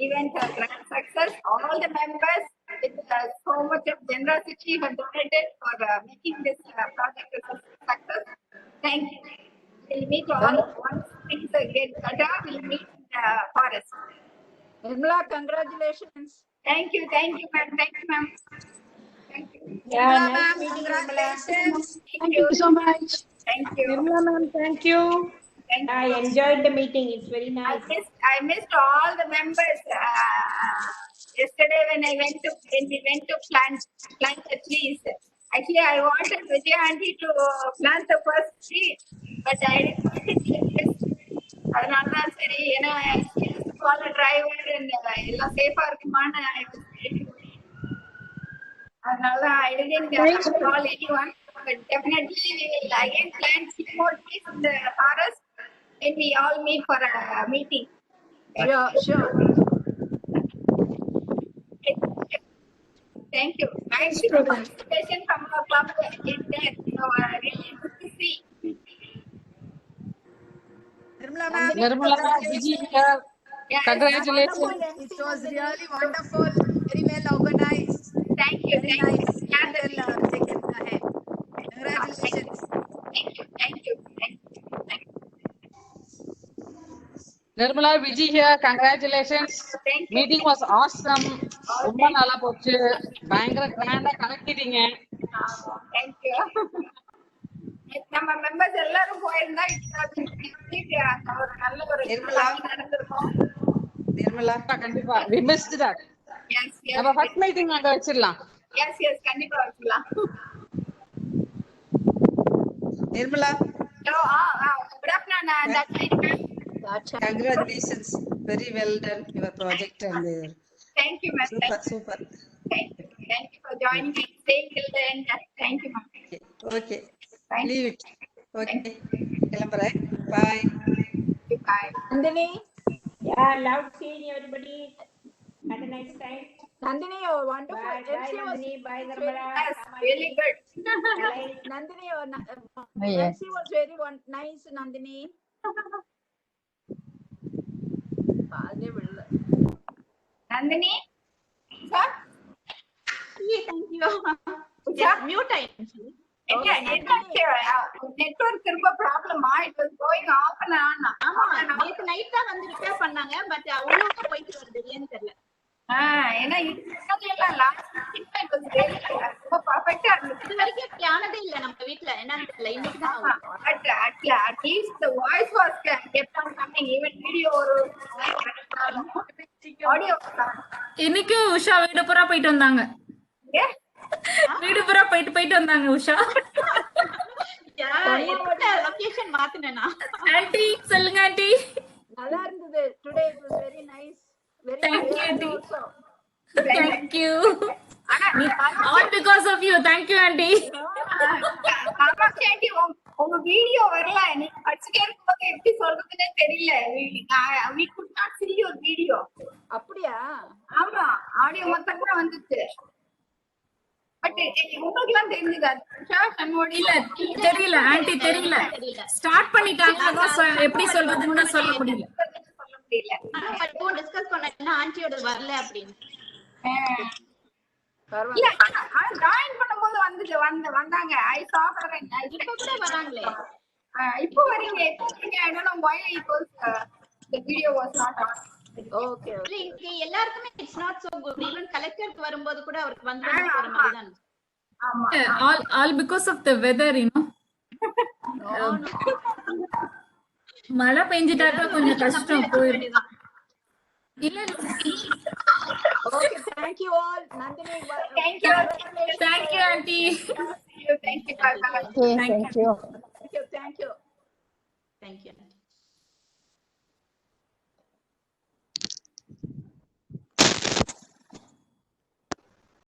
Speaker 6: event a grand success. All the members with so much of generosity have donated for making this project a success. Thank you. We'll meet all once things get better. We'll meet in the forest.
Speaker 14: Nirmala, congratulations.
Speaker 6: Thank you, ma'am. Thank you, ma'am. Thank you.
Speaker 14: Yeah,
Speaker 6: Nirmala,
Speaker 14: nice
Speaker 6: ma'am,
Speaker 14: meeting you,
Speaker 6: congratulations.
Speaker 3: Thank you so much.
Speaker 6: Thank you.
Speaker 3: Nirmala ma'am, thank you.
Speaker 6: Thank you.
Speaker 2: I enjoyed the meeting. It's very nice.
Speaker 6: I missed all the members. Yesterday when we went to plant the trees. Actually, I wanted Vijay aunty to plant the first tree, but I didn't want it like this. அதனாலதான் சரி ஏன்னா follow driver எல்லாம் சேஃபா இருக்குமான்னு அதனால I didn't call anyone, but definitely we will again plant 6 more trees in the forest when we all meet for a meeting.
Speaker 14: Sure.
Speaker 6: Thank you. Thanks for the participation from our club. It's there. So, really good to see.
Speaker 3: Nirmala ma'am.
Speaker 11: Nirmala, Viji here.
Speaker 6: Yeah,
Speaker 11: Congratulations.
Speaker 3: It was really wonderful. Very well organized.
Speaker 6: Thank you.
Speaker 3: Very
Speaker 6: Thank
Speaker 3: nice.
Speaker 6: you. Yeah,
Speaker 3: Well taken ahead. Congratulations.
Speaker 6: Thank you. Thank you.
Speaker 11: Nirmala, Viji here. Congratulations.
Speaker 6: Thank you.
Speaker 11: Meeting was awesome. ரொம்ப நல்லா போச்சு. பயங்கர கிராண்டா கலக்கிட்டீங்க.
Speaker 6: Thank you. நம்ம members எல்லாரும் போயிருந்தா ஒரு நல்ல ஒரு நடந்திருக்கும்.
Speaker 3: Nirmala.
Speaker 11: கண்டிப்பா. We missed that.
Speaker 6: Yes, yes.
Speaker 11: நம்ம ஃபர்ஸ்ட் மீட்டிங் அங்க வச்சிரலாம்.
Speaker 6: Yes, yes. கண்டிப்பா வச்சுக்கலாம்.
Speaker 3: Nirmala.
Speaker 6: Hello. Good afternoon. That's it.
Speaker 3: Congratulations. Very well done. Your project and
Speaker 6: Thank you, ma'am.
Speaker 3: super.
Speaker 6: Thank you. Thank you for joining and staying till the end. Thank you, ma'am.
Speaker 3: Okay.
Speaker 6: Thank
Speaker 3: Leave it. Okay. Kilambarai. Bye.
Speaker 6: you. Bye.
Speaker 14: Nandini,
Speaker 2: Yeah, love seeing everybody. Had a nice time.
Speaker 14: Nandini, you're wonderful.
Speaker 2: Bye, bye,
Speaker 14: MC was
Speaker 2: Nandini. Bye, Nirmala.
Speaker 6: Yes, really good.
Speaker 14: Nandini,
Speaker 4: Yes.
Speaker 14: MC was very nice, Nandini.
Speaker 6: Nandini? Sir?
Speaker 8: Yeah, thank you.
Speaker 6: Yeah.
Speaker 8: Mute time.
Speaker 6: Network திரும்ப ப்ராப்ளமா it was going of and on.
Speaker 8: ஆமா நேத்து night தான் வந்து repair பண்ணாங்க but உள்ள போயிட்டு வருது ஏன்னு தெரியல.
Speaker 6: ஏன்னா இது எல்லாம் லாஸ்ட் இட் வாஸ் வெரி ரொம்ப பெர்ஃபெக்ட்டா இருந்துச்சு.
Speaker 8: இது வரைக்கும் இப்படி ஆனதே இல்ல நம்ம வீட்ல என்னன்னு தெரியல இன்னைக்கு தான்.
Speaker 6: At least the voice was kept on coming, even video ஒரு ஆடியோ.
Speaker 10: இன்னைக்கு உஷா வீடு பூரா போயிட்டு வந்தாங்க. வீடு பூரா போயிட்டு வந்தாங்க உஷா.
Speaker 8: லொகேஷன் மாத்துனேனா?
Speaker 10: ஆன்ட்டி சொல்லுங்க ஆன்ட்டி.
Speaker 14: நல்லா இருந்தது. Today it was very nice. Very
Speaker 10: Thank you,
Speaker 14: nice
Speaker 10: aunty.
Speaker 14: also.
Speaker 10: Thank you. All because of you. Thank you, aunty.
Speaker 6: Kamakshi aunty உங்க வீடியோ வரல. நீங்க படிச்சுட்டே இருக்கும்போது எப்படி சொல்றதுன்னே தெரியல. we could not see your video.
Speaker 14: அப்படியா?
Speaker 6: ஆமா, ஆடியோ மட்டும் தான் வந்துச்சு. பட் உங்களுக்கு எல்லாம் தெரிஞ்சதா?
Speaker 10: இல்ல தெரியல ஆன்ட்டி, தெரியல. ஸ்டார்ட் பண்ணிட்டாங்க, அதான் எப்படி சொல்றதுன்னு சொல்ல முடியல.
Speaker 8: டிஸ்கஸ் பண்ணா ஆன்ட்டியோட வரல அப்படின்னு.
Speaker 6: இல்ல ஜாயின் பண்ணும்போது வந்தாங்க. I saw her and
Speaker 8: இப்ப கூட வராங்களே.
Speaker 6: இப்போ வரீங்க. I don't know why it was the video was not on.
Speaker 14: Okay.
Speaker 8: இங்க எல்லாருக்குமே it's not so good. even கலெக்டருக்கு வரும்போது கூட அவருக்கு வந்து போற மாதிரி தான்.
Speaker 6: ஆமா.
Speaker 10: All because of the weather, you know. மழை பெஞ்சிட்டாக்க கொஞ்சம் கஷ்டம் போயிடும். இல்ல
Speaker 14: Okay, thank you all. Nandini,
Speaker 6: thank you.
Speaker 10: Thank you, auntie.
Speaker 6: Thank you. Bye bye.
Speaker 4: Okay, thank you.
Speaker 14: Thank you.
Speaker 8: Thank you.